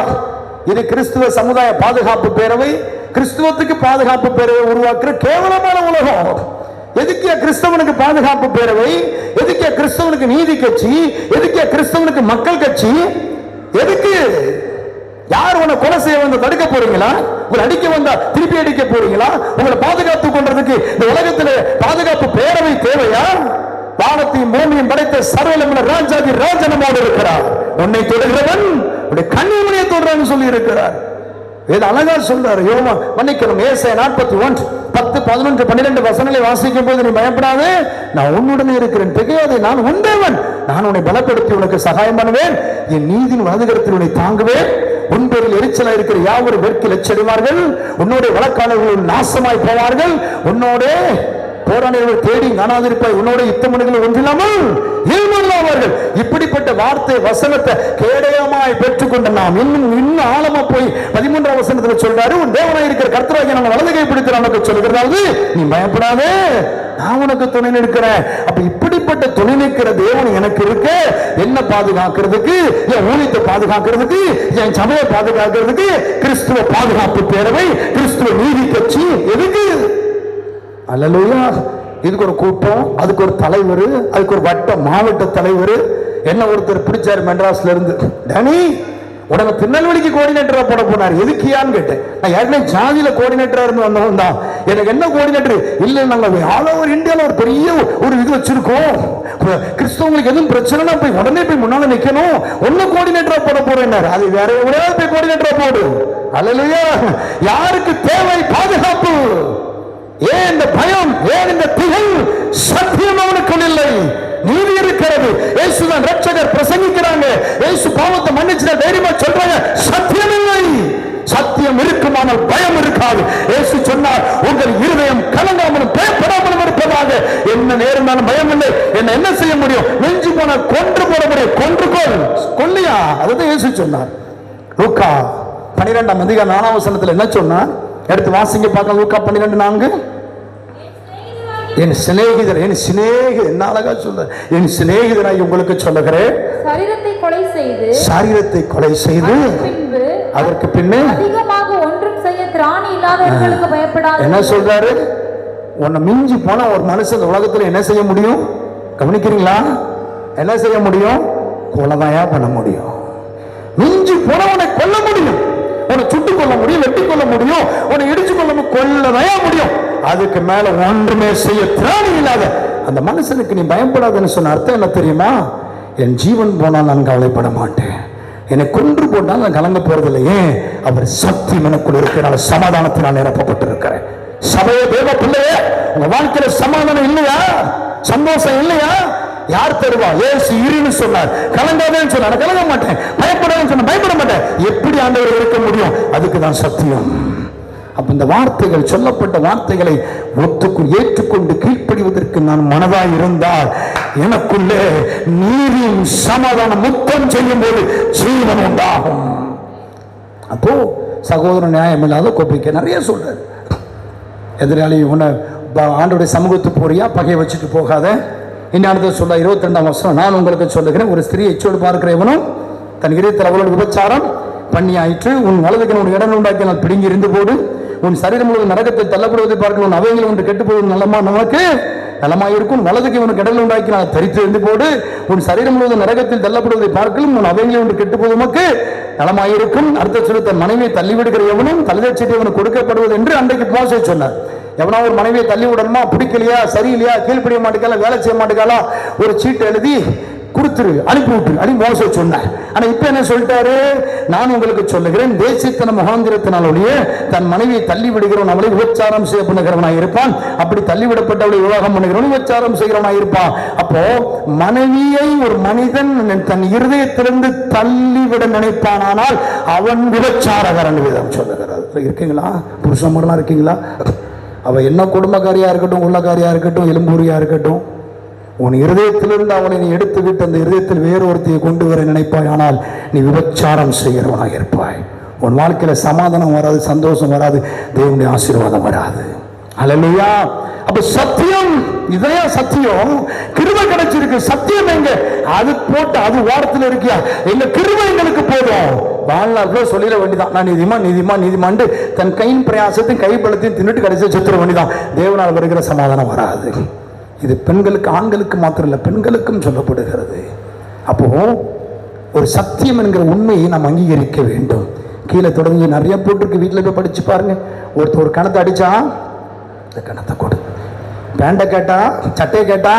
இது கிறிஸ்துவ சமுதாய பாதுகாப்பு பேரவை, கிறிஸ்துவத்துக்கு பாதுகாப்பு பேரவை உருவாக்குற கேவலமான உலகம். எதுக்கு கிறிஸ்தவனுக்கு பாதுகாப்பு பேரவை? எதுக்கு கிறிஸ்தவனுக்கு நீதி கட்சி? எதுக்கு கிறிஸ்தவனுக்கு மக்கள் கட்சி? எதுக்கு? யார் உன்னை கொலை செய்ய வந்த தடுக்க போறீங்களா? உங்களை அடிக்க வந்தா திருப்பி அடிக்க போறீங்களா? உங்களை பாதுகாத்துக் கொள்றதுக்கு இந்த உலகத்தில் பாதுகாப்பு பேரவை தேவையா? வானத்தையும் பூமியும் படைத்த சர்வலமுள்ள ராஜாதி ராஜனமோடு இருக்கிறார். உன்னை தொடுகிறவன் உன்னுடைய கண்ணிமணியை தொடுறான்னு சொல்லி இருக்கிறார். வேத அழகா சொல்றாரு. யோமா மன்னிக்கணும், ஏசாயா 41, 10, 11, 12 வசனங்களை வாசிக்கும் போது, நீ பயப்படாதே, நான் உன்னுடனே இருக்கிறேன், திகையாதே, நான் உன் தேவன், நான் உன்னை பலப்படுத்தி உனக்கு சகாயம் பண்ணுவேன், என் நீதியின் வலதுகரத்தில் உன்னை தாங்குவேன், உன் பேரில் எரிச்சலா இருக்கிற யாவரும் வெட்கில் எச்சரிவார்கள், உன்னோட வழக்காளர்கள் நாசமாய் போவார்கள், உன்னோட போராளிகள் தேடி காணாதிருப்பாய், உன்னோட யுத்தமணிகள் ஒன்றில்லாமல் இல்மல்லாவார்கள். இப்படிப்பட்ட வார்த்தை வசனத்தை கேடயமாய் பெற்றுக்கொண்ட நாம் இன்னும் ஆழமா போய் 13ஆம் வசனத்துல சொல்றாரு, உன் தேவனாய் இருக்கிற கர்த்தராகிய நான் வலது கை பிடித்து நமக்கு சொல்லுகிறதாவது, நீ பயப்படாதே, நான் உனக்கு துணை நிற்கிறேன். அப்ப இப்படிப்பட்ட துணை நிற்கிற தேவன் எனக்கு இருக்க, என்ன பாதுகாக்கிறதுக்கு, என் ஊழியத்தை பாதுகாக்கிறதுக்கு, என் சபையை பாதுகாக்கிறதுக்கு கிறிஸ்துவ பாதுகாப்பு பேரவை, கிறிஸ்துவ நீதி கட்சி எதுக்கு? அல்லேலூயா. இதுக்கு ஒரு கூட்டம், அதுக்கு ஒரு தலைவர், அதுக்கு ஒரு மாவட்ட தலைவர். என்ன ஒருத்தர் பிடிச்சார் மெட்ராஸ்ல இருந்து, டனி உடனே திருநெல்வேலிக்கு கோஆர்டினேட்டரா போட போனார். எதுக்கியான்னு கேட்டேன். நான் ஏற்கனவே ஜாதியில கோஆர்டினேட்டரா இருந்து வந்தவன் தான். எனக்கு என்ன கோஆர்டினேட்டர் இல்லை, நாங்க ஆல் ஓவர் இந்தியாவில் ஒரு பெரிய ஒரு இது வச்சிருக்கோம், கிறிஸ்தவங்களுக்கு எதுவும் பிரச்சனைனா போய் உடனே போய் முன்னால நிக்கணும், ஒன்னும் கோஆர்டினேட்டரா போட போறேன். அது வேற எவ்வளவு போய் கோஆர்டினேட்டரா போடு. அல்லேலூயா. யாருக்கு தேவை பாதுகாப்பு? ஏன் இந்த பயம்? ஏன் இந்த திகழ்? சத்தியம் அவனுக்குள் இல்லை, நீதி இருக்கிறது. இயேசுதான் ரட்சகர், பிரசங்கிக்கிறாங்க, இயேசு பாவத்தை மன்னிச்சு தைரியமா சொல்றாங்க. சத்தியம் இல்லை. சத்தியம் இருக்குமானால் பயம் இருக்காது. இயேசு சொன்னார், உங்கள் இருதயம் கலங்காமலும் பயப்படாமலும் இருப்பதாக. என்ன நேர்ந்தாலும் பயம் இல்லை. என்ன செய்ய முடியும்? நெஞ்சு போன கொன்று போட முடியும். கொன்றுகொள், கொல்லியா? அதுதான் இயேசு சொன்னார். லூக்கா 12ஆம் அதிகாரம் 4ஆம் வசனத்துல என்ன சொன்னார்? எடுத்து வாசிங்க பார்க்கலாம். லூக்கா 12:4. என் சிநேகிதர், என் சிநேகிதர், என்ன அழகா சொல்ற, என் சிநேகிதராய் உங்களுக்கு சொல்லுகிறேன், சரீரத்தை கொலை செய்து அதற்கு பின்னே அதிகமாக ஒன்றும் செய்ய திராணி இல்லாதவர்களுக்கு பயப்படாத. என்ன சொல்றாரு? உன்னை மிஞ்சி போனா ஒரு மனுஷன் இந்த உலகத்துல என்ன செய்ய முடியும்? கவனிக்கிறீங்களா? என்ன செய்ய முடியும்? கொலைதாயா பண்ண முடியும். மிஞ்சி போனா உன்னை கொல்ல முடியும், உன்னை சுட்டு கொள்ள முடியும், வெட்டி கொள்ள முடியும், உன்னை இடிச்சு கொள்ளதையா முடியும். அதுக்கு மேல ஒன்றுமே செய்ய திராணி இல்லாத அந்த மனுஷனுக்கு நீ பயப்படாதுன்னு சொன்ன அர்த்தம் என்ன தெரியுமா? என் ஜீவன் போனால் நான் கவலைப்பட மாட்டேன், என்னை கொன்று போட்டால் நான் கலங்க போறதில்லையே, அவர் சக்தி எனக்குள் இருக்கிற சமாதானத்தினால் நிரப்பப்பட்டிருக்கிறேன். சபைய தேவ பிள்ளையே, உங்க வாழ்க்கையில சமாதானம் இல்லையா? சந்தோஷம் இல்லையா? யார் தருவா? ஏசு இருன்னு சொன்னார், கலங்காதேன்னு சொன்னார், கலங்க மாட்டேன், பயப்படாதுன்னு சொன்ன, பயப்பட மாட்டேன். எப்படி ஆண்டவர் இருக்க முடியும்? அதுக்கு தான் சத்தியம். அப்ப இந்த வார்த்தைகள், சொல்லப்பட்ட வார்த்தைகளை ஏற்றுக்கொண்டு கீழ்ப்படிவதற்கு நான் மனதாய் இருந்தால் எனக்குள்ளே நீதியும் சமாதானம் முத்தம் செய்யும் போது ஜீவன் உண்டாகும். அப்போ சகோதர நியாயம் இல்லாத கோபிக்க நிறைய சொல்றாரு. எதிராளி உன்னை ஆண்டோடைய சமூகத்துக்கு போறியா, பகையை வச்சுட்டு போகாத, இன்னும் அடுத்த சொல்ல 22ஆம் வசனம், நான் உங்களுக்கு சொல்லுகிறேன், ஒரு ஸ்திரீ எச்சோடு பார்க்கிற எவனும் தன் இதயத்தில் அவளோட விபச்சாரம் பண்ணியாயிற்று. உன் வலதுக்கு உன் இடம் உண்டாக்கினால் பிடுங்கி இருந்து போடு. உன் சரீரம் முழுவதும் நரகத்தை தள்ளப்படுவதை பார்க்கணும். உன் அவைகள் ஒன்று கெட்டு போவது நமக்கு நலமாயிருக்கும். வலதுக்கு உனக்கு இடங்கள் உண்டாக்கினால் தரித்து இருந்து போடு. உன் சரீரம் முழுவதும் நரகத்தில் தள்ளப்படுவதை பார்க்கலும் உன் அவைகளை ஒன்று கெட்டு போவது நமக்கு நலமாயிருக்கும். அடுத்த சொல்லி தன் மனைவியை தள்ளிவிடுகிற எவனும் தலைச்சீட்டு அவனுக்கு கொடுக்கப்படுவது என்று அன்றைக்கு மோசே சொன்னார். எவனா ஒரு மனைவியை தள்ளி விடணுமா, பிடிக்கலையா, சரியில்லையா, கீழ்ப்படிய மாட்டேங்கல, வேலை செய்ய மாட்டேங்கலா, ஒரு சீட்டு எழுதி கொடுத்துரு, அனுப்பி விட்டுரு அப்படி மோசே சொன்னார். ஆனா இப்ப என்ன சொல்லிட்டாரு, நான் உங்களுக்கு சொல்லுகிறேன், தேசித்தன முகாந்திரத்தினாலேயே தன் மனைவியை தள்ளி விடுகிறவன் அவளை விபச்சாரம் செய்ய பண்ணுகிறவனாக இருப்பான். அப்படி தள்ளிவிடப்பட்டவளை விவாகம் பண்ணுகிறவன் விபச்சாரம் செய்கிறவனாக இருப்பான். அப்போ மனைவியை ஒரு மனிதன் தன் இருதயத்திலிருந்து தள்ளிவிட நினைப்பானால் அவன் விபச்சாரகரன் விதம் சொல்லுகிறார். இருக்கீங்களா? புருஷன்மாரெல்லாம் இருக்கீங்களா? அவ என்ன குடும்பக்காரியா இருக்கட்டும், உள்ளக்காரியா இருக்கட்டும், எலும்பூரியா இருக்கட்டும், உன் இருதயத்திலிருந்து அவனை நீ எடுத்து விட்டு அந்த இருதயத்தில் வேறு ஒருத்தையை கொண்டு வர நினைப்பாய், ஆனால் நீ விபச்சாரம் செய்கிறவனாக இருப்பாய். உன் வாழ்க்கையில சமாதானம் வராது, சந்தோஷம் வராது, தேவனுடைய ஆசீர்வாதம் வராது. அல்லேலூயா. அப்ப சத்தியம், இதையா சத்தியம், கிருபை கிடைச்சிருக்கு. சத்தியம் எங்க? அது போட்டு அது வாரத்தில் இருக்கியா? எங்க கிருபை எங்களுக்கு போதும். வாழ்நாள் சொல்லிட வேண்டிதான், நான் நீதிமான் நீதிமான் நீதிமான் தன் கையின் பிரயாசத்தையும் கைப்பழத்தையும் தின்னுட்டு கடைசியை செத்துற வேண்டிதான். தேவனால் வருகிற சமாதானம் வராது. இது பெண்களுக்கு, ஆண்களுக்கு மாத்திரம் இல்லை, பெண்களுக்கும் சொல்லப்படுகிறது. அப்போ ஒரு சத்தியம் என்கிற உண்மையை நாம் அங்கீகரிக்க வேண்டும். கீழே தொடங்கி நிறைய போட்டிருக்கு, வீட்டில் போய் படிச்சு பாருங்க. ஒருத்தர் ஒரு கணத்தை அடிச்சா இந்த கணத்தை கொடு, பேண்டை கேட்டா, சட்டையை கேட்டா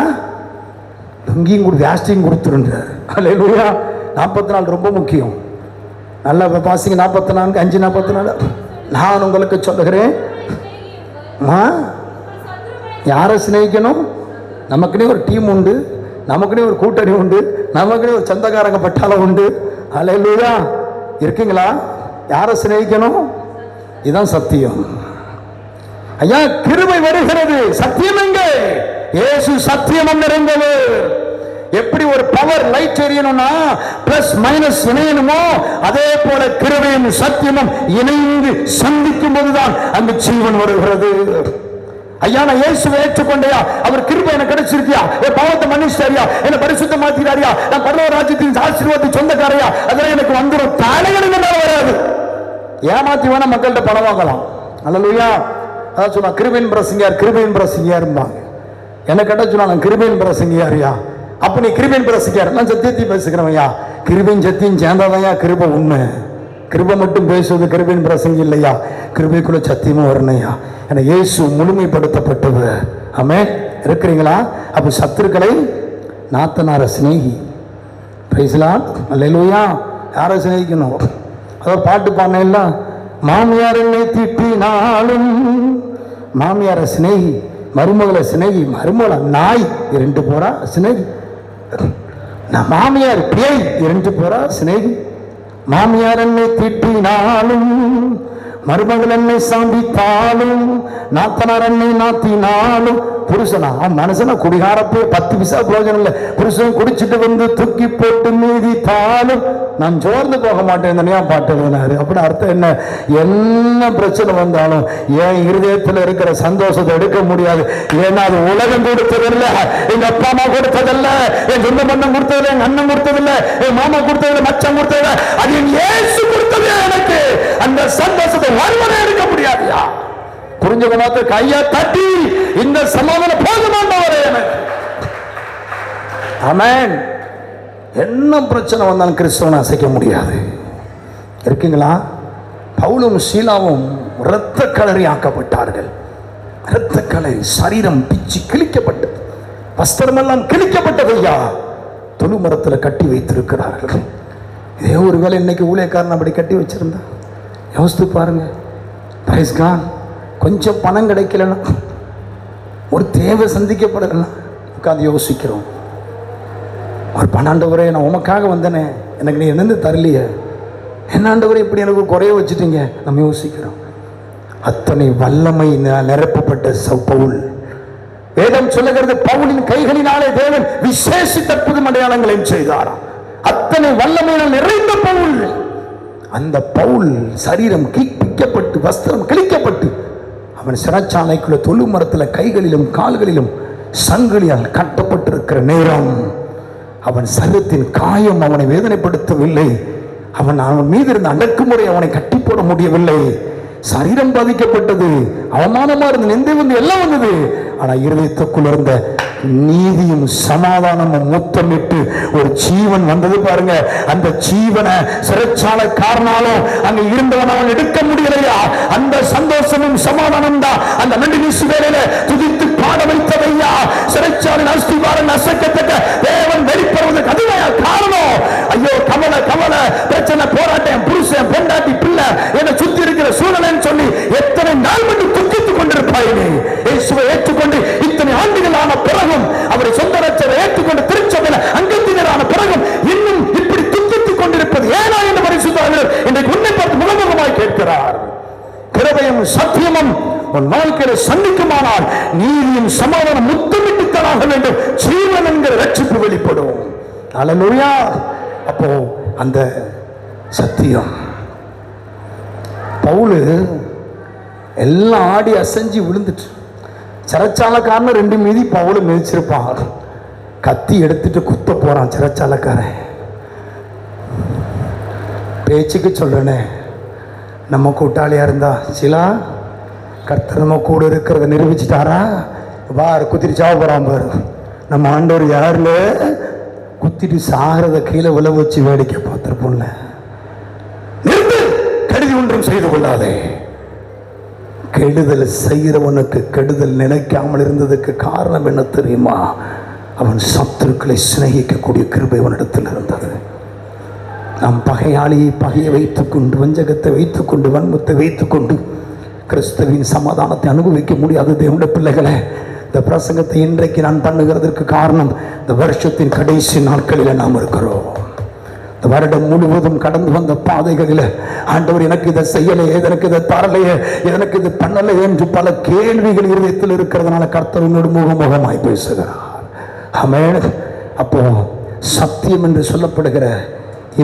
லுங்கியும் கொடு, வேஸ்டியும் கொடுத்துருன்றார். அல்லேலூயா. 44 ரொம்ப முக்கியம். நல்லா பாசிங்க. 44 5 44. நான் உங்களுக்கு சொல்லுகிறேன், யாரை சிநேகிக்கணும்? நமக்குனே ஒரு டீம் உண்டு, நமக்குனே ஒரு கூட்டணி உண்டு, நமக்குனே ஒரு சொந்தக்காரங்க பட்டாளம் உண்டு. அல்லேலூயா. இருக்கீங்களா? யாரை சிநேகிக்கணும்? இதுதான் சத்தியம். ஐயா, கிருபை வருகிறது. சத்தியம் எங்கே? இயேசு சத்தியம் நிறைந்தவர். எப்படி ஒரு பவர் லைட் எரியணும்னா பிளஸ் மைனஸ் இணையணுமோ, அதே போல கிருபையும் சத்தியமும் இணைந்து சந்திக்கும் போதுதான் அந்த ஜீவன் வருகிறது. ஐயா, நான் இயேசுவை ஏற்றுக்கொண்டையா, அவர் கிருபை எனக்கு கிடைச்சிருக்கியா, என் பாவத்தை மன்னிச்சாரியா, என்ன பரிசுத்தமாக்கிறாரியா, நான் பரலோக ராஜ்யத்தின் ஆசீர்வாதத்தின் சொந்தக்காரையா, அதெல்லாம் எனக்கு வந்துடும். தலைகளும் வராது. ஏமாத்தி வேணா மக்கள்கிட்ட பணம் வாங்கலாம். அல்லேலூயா. அதான் சொன்னா கிருபையின் பிரசங்கியார், கிருபையின் பிரசங்கியாரும்பாங்க. என்ன கேட்டா சொன்னா நான் கிருபையின் பிரசங்கியாரியா. அப்ப நீ கிருபையின் பிரசங்கியார், நான் சத்தியத்தையும் பேசுகிறவையா. கிருபையின் சத்தியம் சேர்ந்தாதையா கிருபை உண்மை. கிருபை மட்டும் பேசுவது கிருபையின் பிரசங்கி இல்லையா, கிருபைக்குள்ள சத்தியமும் வரணையா. ஏன்னா இயேசு முழுமைப்படுத்தப்பட்டவர். ஆமென். இருக்கிறீங்களா? அப்ப சத்துருக்களை நாத்தனார சிநேகி. Price Lord. அல்லேலூயா. யாரை சிநேகிக்கணும்? அதாவது பாட்டு பாடினா, மாமியார் என்னை திட்டினாலும் மாமியார சிநேகி, மருமகளை சிநேகி. மருமகளை நாய் 2 போறா சிநேகி, மாமியார் பேய் 2 போறா சிநேகி. மாமியார் என்னை திட்டினாலும், மருமகள் என்னை சாந்தித்தாலும், நாத்தனார் என்னை நாத்தினாலும், புருஷனா மனுஷனா குடிகாரப்போ 10 பைசா பிரயோஜனம் இல்லை. புருஷன் குடிச்சிட்டு வந்து தூக்கி போட்டு மீதித்தாலும் நான் சோர்ந்து போக மாட்டேன் தனியா பாட்டு எழுதினாரு. அப்படி அர்த்தம் என்ன? என்ன பிரச்சனை வந்தாலும் என் இருதயத்தில் இருக்கிற சந்தோஷத்தை எடுக்க முடியாது. ஏன்னா அது உலகம் கொடுத்ததில்லை, எங்க அப்பா அம்மா கொடுத்ததில்லை, என் சொந்த பந்தம் கொடுத்ததில்லை, எங்க அண்ணன் கொடுத்ததில்லை, என் மாமா கொடுத்ததில்லை, மச்சம் கொடுத்ததில்லை, அது என் இயேசு கொடுத்தது எனக்கு. அந்த சந்தோஷத்தை ஒருவரே எடுக்க முடியாதுயா. புரிஞ்சுக்க மாத்த கையை தட்டி இந்த சமாதானம் போதுமானவரே எனக்கு. ஆமென். என்ன பிரச்சனை வந்தாலும் கிறிஸ்தவனை அசைக்க முடியாது. இருக்கீங்களா? பவுலும் சீலாவும் இரத்த களரி ஆக்கப்பட்டார்கள். இரத்த களரி, சரீரம் பிச்சு கிழிக்கப்பட்டது, வஸ்திரமெல்லாம் கிழிக்கப்பட்டது. ஐயா, தொழுமரத்தில் கட்டி வைத்திருக்கிறார்கள். இதே ஒருவேளை இன்னைக்கு ஊழியக்காரன் அப்படி கட்டி வச்சிருந்தா யோசித்து பாருங்க. Praise God. கொஞ்சம் பணம் கிடைக்கலன்னா, ஒரு தேவை சந்திக்கப்படலாம், உட்காந்து யோசிக்கிறோம். ஒரு 12 நான் உமக்காக வந்தனே, எனக்கு நீ என்னந்து தரலையே, என்னாண்டவரை இப்படி எனக்கு குறைய வச்சுட்டீங்க, நம்ம யோசிக்கிறோம். அத்தனை வல்லமை நிரப்பப்பட்ட பவுல். வேதம் சொல்லுகிறது, பவுலின் கைகளினாலே தேவன் விசேஷித்த அற்புதம் அடையாளங்களையும் செய்தாராம். அத்தனை வல்லமையினால் நிறைந்த பவுல். அந்த பவுல் சரீரம் கிழிக்கப்பட்டு, வஸ்திரம் கிழிக்கப்பட்டு, அவன் சிறைச்சாலைக்குள்ள தொழு மரத்தில் கைகளிலும் கால்களிலும் சங்கிலியால் கட்டப்பட்டிருக்கிற நேரம் அவன் சரீரத்தின் காயம் அவனை வேதனைப்படுத்தவில்லை. அவன் மீது இருந்த அடக்குமுறை அவனை கட்டி போட முடியவில்லை. சரீரம் பாதிக்கப்பட்டது, அவமானமா இருந்த நிந்தை வந்து எல்லாம் வந்தது. ஆனா இருதயத்துக்குள்ள இருந்த நீதியும் சமாதானமும் முத்தமிட்டு ஒரு ஜீவன் வந்தது பாருங்க. அந்த ஜீவனை சிறைச்சாலைக்காரனாலும் அங்க இருந்தவன் அவன் எடுக்க முடியலையா? அந்த சந்தோஷமும் சமாதானம் தான் அந்த நடுநீசு வேளையில துதித்து பாட வைத்ததையா. சிறைச்சாலை அஸ்திவாரம் அசைக்கத்தக்க தேவன் வெளிப்படுவதற்கு அதுவே காரணம். ஐயோ கவலை கவலை பிரச்சனை போராட்டம் புருஷன் பொண்டாட்டி பிள்ளை என்னை சுத்தி இருக்கிற சூழலைன்னு சொல்லி எத்தனை நாள் மட்டும் துக்கித்துக் கொண்டிருப்பாயினே. இயேசுவை ஏற்றுக்கொண்டு இத்தனை ஆண்டுகள் ஆன பிறகும், அவரை சொந்த ரட்சகரை ஏற்றுக்கொண்டு திருச்சபையில் அங்கத்தினரான பிறகும் இன்னும் இப்படி துக்கித்துக் கொண்டிருப்பது ஏனா என்று பரிசுத்த ஆவியானவர் இன்றைக்கு உன்னை பார்த்து முகமுகமாய் கேட்கிறார். கிருபையும் சத்தியமும் உன் வாழ்க்கையை சந்திக்குமானால் நீதியும் சமாதானம் முத்தமிட்டு தராக வேண்டும். ஜீவன் என்கிற ரட்சிப்பு வெளிப்படும். அல்லேலூயா. அப்போ அந்த சத்தியம் பவுலு எல்லாம் ஆடி அசைஞ்சு விழுந்துட்டு, சிறைச்சாலைக்காரன் 2 மீதி பவுலு மிதிச்சிருப்பான். கத்தி எடுத்துட்டு குத்த போறான் சிறைச்சாலைக்காரன். பேச்சுக்கு சொல்றேனே, நம்ம கூட்டாளியா இருந்தா சிலா கர்த்தர் நம்ம கூட இருக்கிறத நிரூபிச்சுட்டாரா? பார் குத்திட்டு சாவ போறான் பாரு. நம்ம ஆண்டவர் யாருல குத்திட்டு சாகிறத கீழே விழ வச்சு வேடிக்கை பார்த்திருப்போம்ல. நிறுத்து, கெடுதி ஒன்றும் செய்து கொள்ளாதே. கெடுதல் செய்கிறவனுக்கு கெடுதல் நினைக்காமல் இருந்ததுக்கு காரணம் என்ன தெரியுமா? அவன் சத்துருக்களை சிநேகிக்கக்கூடிய கிருபை அவனிடத்தில் இருந்தது. நாம் பகையாளியை பகையை வைத்துக்கொண்டு, வஞ்சகத்தை வைத்துக்கொண்டு, வன்மத்தை வைத்துக்கொண்டு கிறிஸ்துவின் சமாதானத்தை அனுபவிக்க முடியாது. தேவனுடைய பிள்ளைகளை, இந்த பிரசங்கத்தை இன்றைக்கு நான் பண்ணுகிறதற்கு காரணம், இந்த வருஷத்தின் கடைசி நாட்களில் நாம் இருக்கிறோம். இந்த வருடம் முழுவதும் கடந்து வந்த பாதைகளில் ஆண்டவர் எனக்கு இதை செய்யலையே, எனக்கு இதை தரலையே, எனக்கு இது பண்ணலையே என்று பல கேள்விகள் இருதயத்தில் இருக்கிறதுனால கர்த்தர் உன்னோடு முகமுகமாய் பேசுகிறார். ஆமென். அப்போ சத்தியம் என்று சொல்லப்படுகிற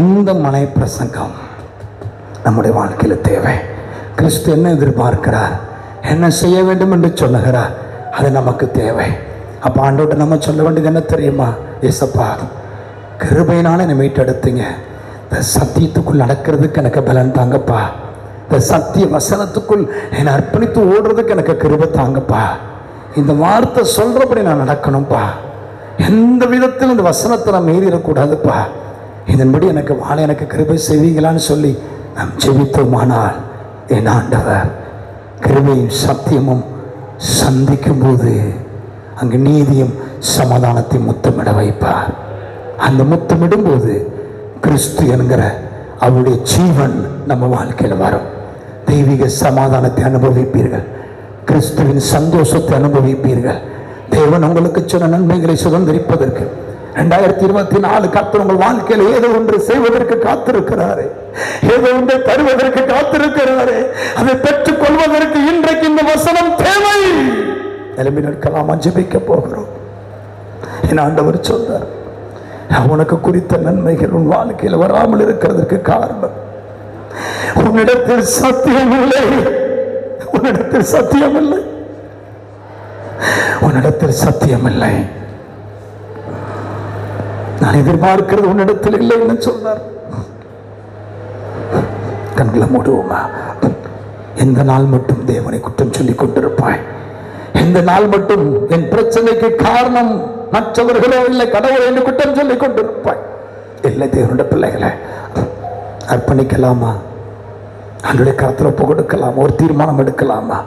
இந்த மலை பிரசங்கம் நம்முடைய வாழ்க்கையில் தேவை. கிறிஸ்து என்ன எதிர்பார்க்கிறார், என்ன செய்ய வேண்டும் என்று சொல்லுகிறார், அது நமக்கு தேவை. அப்போ ஆண்டவர்கிட்ட நம்ம சொல்ல வேண்டியது என்ன தெரியுமா? ஏசப்பா, கிருபையினால என்னை மீட்டெடுத்தீங்க. இந்த சத்தியத்துக்குள் நடக்கிறதுக்கு எனக்கு பலன் தாங்கப்பா. இந்த சத்திய வசனத்துக்குள் என்னை அர்ப்பணித்து ஓடுறதுக்கு எனக்கு கிருபை தாங்கப்பா. இந்த வார்த்தை சொல்றபடி நான் நடக்கணும்ப்பா. எந்த விதத்தில் இந்த வசனத்தை நான் மீறிடக்கூடாதுப்பா. இதன்படி எனக்கு வாழ எனக்கு கிருபை செய்வீங்களான்னு சொல்லி நாம் ஜெபித்தோமானால் என் ஆண்டவர் கிருபையும் சத்தியமும் சந்திக்கும் போது அங்கு நீதியும் சமாதானத்தை முத்தமிட வைப்பார். அந்த முத்தமிடும்போது கிறிஸ்து என்கிற அவருடைய ஜீவன் நம்ம வாழ்க்கையில் வரும். தெய்வீக சமாதானத்தை அனுபவிப்பீர்கள், கிறிஸ்துவின் சந்தோஷத்தை அனுபவிப்பீர்கள். தேவன் உங்களுக்கு சொன்ன நன்மைகளை சுதந்திரிப்பதற்கு 2024 கர்த்தர் உங்கள் வாழ்க்கையில் ஏதோ ஒன்று செய்வதற்கு காத்திருக்கிறாரு, ஏதோ ஒன்றை தருவதற்கு காத்திருக்கிறாரு. அதை பெற்றுக் கொள்வதற்கு இன்றைக்கு இந்த வசனம் தேவை. நிலைமை நிற்கலாமா? ஜெபிக்க போகிறோம். என் ஆண்டவர் சொல்றார், உனக்கு குறித்த நன்மைகள் உன் வாழ்க்கையில் வராமல் இருக்கிறதுக்கு காரணம் உன்னிடத்தில் சத்தியம் இல்லை. உன்னிடத்தில் சத்தியம் இல்லை. உன்னிடத்தில் சத்தியம் இல்லை. நான் எதிர்பார்க்கிறது உன்னிடத்தில் இல்லை என்று சொன்னார். கண்களை மூடுவோமா? எந்த நாள் மட்டும் தேவனை குற்றம் சொல்லிக் கொண்டிருப்பாய்? எந்த நாள் மட்டும் என் பிரச்சனைக்கு காரணம் மற்றவர்களோ இல்லை கடவுளை என்று குற்றம் சொல்லிக் கொண்டிருப்பாய்? இல்லை, தேவனுடைய பிள்ளைகளை அர்ப்பணிக்கலாமா? அவருடைய கருத்தில் ஒப்பு கொடுக்கலாமா? ஒரு தீர்மானம் எடுக்கலாமா?